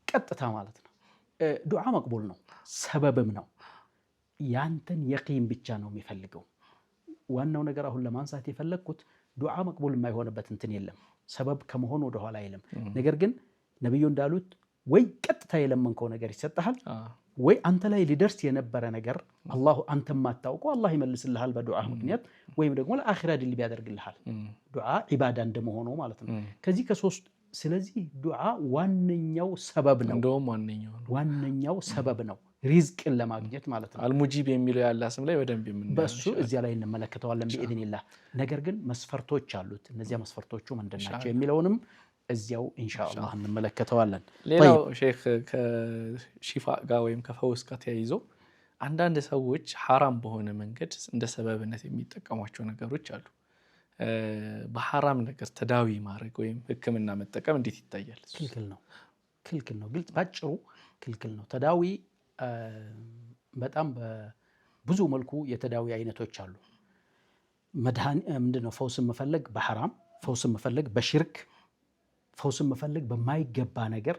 ቀጥታ ማለት ነው። ዱዓ መቅቡል ነው፣ ሰበብም ነው። ያንተን የቂን ብቻ ነው የሚፈልገው። ዋናው ነገር አሁን ለማንሳት የፈለኩት ዱዓ መቅቡል የማይሆንበት እንትን የለም። ሰበብ ከመሆን ወደ ኋላ አይልም። ነገር ግን ነብዩ እንዳሉት ወይ ቀጥታ የለመንከው ነገር ይሰጣል ወይ አንተ ላይ ሊደርስ የነበረ ነገር አላህ አንተ ማታውቀው አላህ ይመልስልሃል በዱዓ ምክንያት ወይም ደግሞ ለአኺራ ድል ቢያደርግልሃል ዱዓ ዒባዳ እንደመሆኑ ማለት ነው ከዚህ ከሶስት ስለዚህ ዱዓ ዋነኛው ሰበብ ነው እንደውም ዋነኛው ሰበብ ነው ሪዝቅን ለማግኘት ማለት ነው አልሙጂብ የሚለው ያለ ስም ላይ በደንብ በሱ እዚያ ላይ እንመለከተዋለን በኢድኒላህ ነገር ግን መስፈርቶች አሉት እነዚያ መስፈርቶቹ ምንድናቸው የሚለውንም እዚያው ኢንሻአላህ እንመለከተዋለን ሌላው ሼክ ከሺፋ ጋር ወይም ከፈውስ ጋር ተያይዞ አንዳንድ ሰዎች حرام በሆነ መንገድ እንደ ሰበብነት የሚጠቀሟቸው ነገሮች አሉ በሐራም ነገር ተዳዊ ማድረግ ወይም ህክምና መጠቀም እንዴት ይታያል ክልክል ነው ግልጽ ባጭሩ ክልክል ነው ተዳዊ በጣም በብዙ መልኩ የተዳዊ አይነቶች አሉ ምንድነው ፈውስን መፈለግ በሐራም ፈውስን መፈለግ በሽርክ ፈውስን መፈለግ በማይገባ ነገር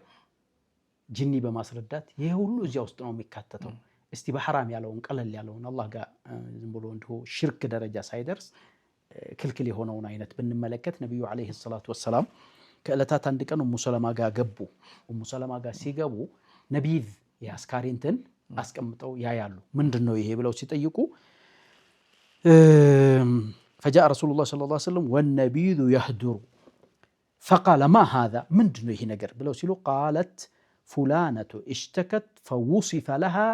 ጂኒ በማስረዳት ይሄ ሁሉ እዚያ ውስጥ ነው የሚካተተው እስቲ በሐራም ያለውን ቀለል ያለውን አላህ ጋር ዝም ብሎ እንደው ሽርክ ደረጃ ሳይደርስ ክልክል የሆነውን አይነት ብንመለከት ነብዩ አለይሂ ሰላቱ ወሰለም ከእለታት አንድ ቀን ኡሙ ሰለማ ጋር ገቡ ኡሙ ሰለማ ጋር ሲገቡ ነብይ ያስካሪንትን አስቀምጠው ያያሉ ምንድነው ይሄ ብለው ሲጠይቁ فجاء رسول الله صلى الله عليه وسلم والنبيذ يهدر فقال ما هذا من دنو هي نجر بلو سيلو قالت فلانة اشتكت فوصف لها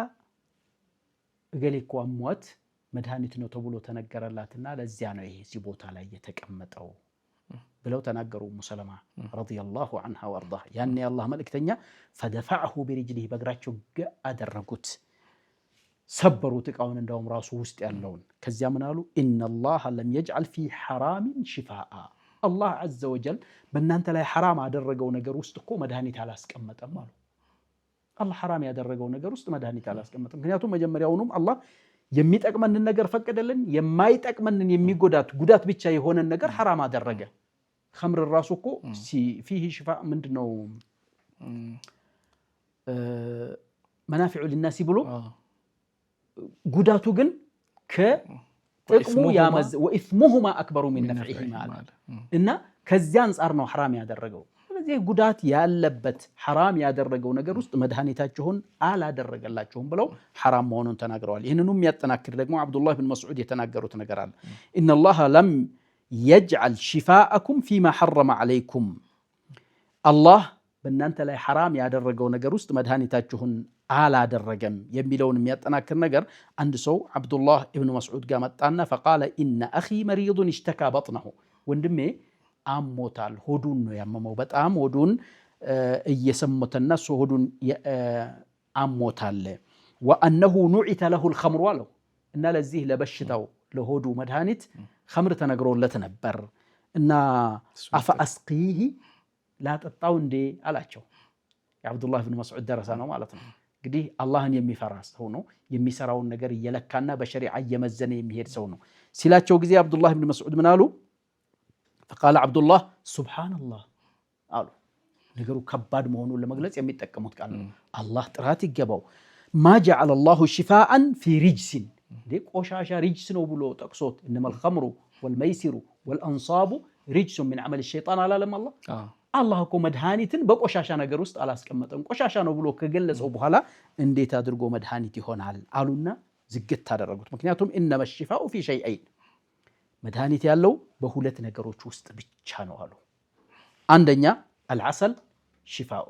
قال لك أموات مدهانتنا تبولو تنجر اللاتنا لزيانو إيه سيبوتا لا يتكمتو بلو تنجروا مسلمة رضي الله عنها وارضاها يعني الله ملك تنيا فدفعه برجله بقراتشو أدرقت سبروا تقاون عندهم راسو وسط يالون كزيا منالو إن الله لم يجعل في حرام شفاء الله عز وجل በእናንተ ላይ حرام ያደረገው ነገር ውስጥ እኮ መድኃኒት አላስቀመጠም አሉ አላህ حرام ያደረገው ነገር ውስጥ መድኃኒት አላስቀመጠም ምክንያቱም መጀመሪያውንም አላህ የሚጠቅመንን ነገር ፈቀደልን የማይጠቅመንን የሚጎዳት ጉዳት ብቻ የሆነን ነገር حرام አደረገ خمر الراس እኮ فيه شفاء ምንድነው منافع للناس ብሎ ጉዳቱ ግን ከጥቅሙ ያመዝ وإثمهما أكبر من نفعهما እና ከዚያ አንፃር ነው حرام ያደረገው ስለዚህ ጉዳት ያለበት حرام ያደረገው ነገር ውስጥ መድኃኒታቸውን አላደረገላቸውም ብለው حرام መሆኑን ተናግረዋል ይሄንንም ያጠናክር ደግሞ አብዱላህ ኢብኑ መስዑድ የተናገሩት ነገር አለ إن الله لم يجعل شفاءكم فيما حرم عليكم الله በእናንተ ላይ حرام ያደረገው ነገር ውስጥ መድኃኒታቸውን አላደረገም የሚለውን የሚያጠናክር ነገር አንድ ሰው አብዱላህ ኢብኑ መስዑድ ጋር መጣና فقال إن أخي مريض اشتكى بطنه ወንድሜ አሞታል ሆዱን ነው ያመመው በጣም ሆዱን እየሰሞተና ሆዱን አሞታል وأنه نعت له الخمر ولو እና ለዚህ ለበሽታው ለሆዱ መድኃኒት خمر ተነግሮለት ነበር እና አፈአስቂህ ላጠጣው እንዴ አላቸው የአብዱላህ ኢብኑ መስዑድ ደረሳ ነው ማለት ነው እንግዲህ አላህን የሚፈራ ሰው ነው የሚሰራውን ነገር እየለካና በሸሪዓ እየመዘነ የሚሄድ ሰው ነው ሲላቸው ጊዜ አብዱላህ ኢብኑ መስዑድ ምን አሉ فقال عبد الله سبحان الله አሉ ነገሩ ከባድ መሆኑን ለመግለጽ የሚጠቀሙት ቃል ነው አላህ ጥራት ይገባው ما جعل الله شفاء في رجس ቆሻሻ ሪጅስ ነው ብሎ ጠቅሶት انما الخمر والميسر والانصاب رجس من عمل الشيطان አላለም አላህ እኮ መድኃኒትን በቆሻሻ ነገር ውስጥ አላስቀመጠም ቆሻሻ ነው ብሎ ከገለጸው በኋላ እንዴት አድርጎ መድኃኒት ይሆናል አሉና ዝግት ታደረጉት ምክንያቱም انما الشفاء في شيئين መድኃኒት ያለው በሁለት ነገሮች ውስጥ ብቻ ነው አሉ አንደኛ العسل شفاء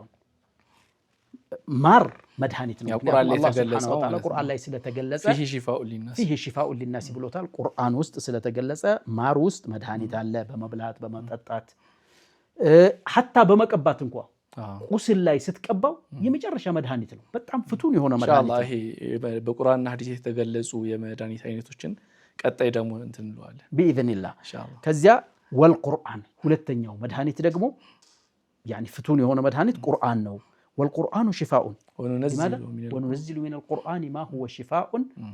ማር መድኃኒት ነው አላህ Subhanahu Wa Ta'ala ቁርአን ላይ ስለተገለጸ فيه شفاء للناس ብሎታል ቁርአን ውስጥ ስለተገለጸ ማር ውስጥ መድኃኒት አለ በመብላት በመጠጣት حتى በመቀባት እንኳን ቁስል ላይ ስትቀባው የመጨረሻ መድኃኒት ነው በጣም ፍቱን የሆነ መድኃኒት ነው ኢንሻአላህ በቁርአንና ሐዲስ የተገለጹ የመድኃኒት አይነቶችን ቀጣይ ደግሞ እንትን እንለዋለን باذنillah ኢንሻአላህ ከዚያ ወልቁርአን ሁለተኛው መድኃኒት ደግሞ يعني ፍቱን የሆነ መድኃኒት ቁርአን ነው والقرآن شفاء وننزل من القرآن ما هو شفاء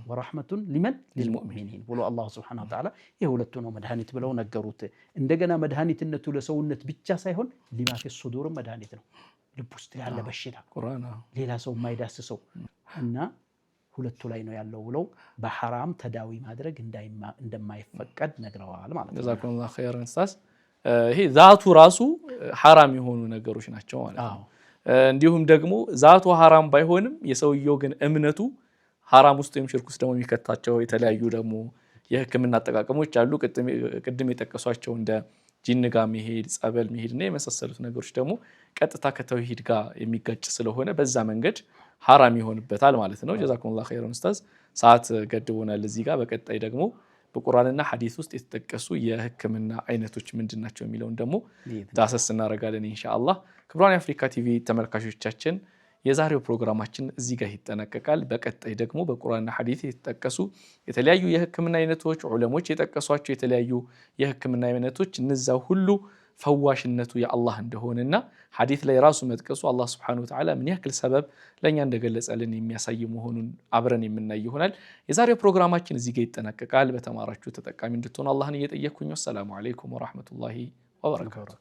ورحمة لمن للمؤمنين بلو الله سبحانه وتعالى يهولتنا مدهانيت بلو نقروت اندقنا مدهانيتنتو لسونت بيتشا سايهون لما في الصدور مدهانيتنا ልቡስት ያለ በሽታ ቁርአን ሌላ ሰው ማይዳስሰው እና ሁለቱ ላይ ነው ያለው ብለው በሐራም ተዳዊ ማድረግ እንደማይፈቀድ ነግረዋል ማለት ነው ጀዛኩሙላህ ኸይራን ኡስታዝ ይሄ ዛቱ ራሱ حرام የሆኑ ነገሮች ናቸው ማለት ነው እንዲሁም ደግሞ ዛቱ ሐራም ባይሆንም የሰውየው ግን እምነቱ ሐራም ውስጥ ወይም ሽርክ ውስጥ ደግሞ የሚከታቸው የተለያዩ ደግሞ የህክምና አጠቃቀሞች አሉ። ቅድም የጠቀሷቸው እንደ ጂን ጋር መሄድ፣ ጸበል መሄድና የመሳሰሉት ነገሮች ደግሞ ቀጥታ ከተውሂድ ጋር የሚጋጭ ስለሆነ በዛ መንገድ ሐራም ይሆንበታል ማለት ነው። ጀዛኩሙላሁ ኸይረን ኡስታዝ፣ ሰዓት ገድቦናል እዚህ ጋር። በቀጣይ ደግሞ በቁርአንና ሐዲስ ውስጥ የተጠቀሱ የህክምና አይነቶች ምንድናቸው የሚለውን ደግሞ ዳሰስ እናደርጋለን ኢንሻአላህ። ክቡራን የአፍሪካ ቲቪ ተመልካቾቻችን የዛሬው ፕሮግራማችን እዚህ ጋር ይጠናቀቃል። በቀጣይ ደግሞ በቁርአንና ሐዲስ የተጠቀሱ የተለያዩ የህክምና አይነቶች ዑለሞች የጠቀሷቸው የተለያዩ የህክምና አይነቶች እነዛ ሁሉ ፈዋሽነቱ የአላህ እንደሆነና ሐዲስ ላይ ራሱ መጥቀሱ አላህ Subhanahu Wa Ta'ala ምን ያክል ሰበብ ለኛ እንደገለጸልን የሚያሳይ መሆኑን አብረን የምናይ ይሆናል። የዛሬው ፕሮግራማችን እዚህ ጋር ይጠናቀቃል። በተማራችሁ ተጠቃሚ እንድትሆኑ አላህን እየጠየቅኩኝ፣ ሰላም አለይኩም ወራህመቱላሂ ወበረካቱሁ።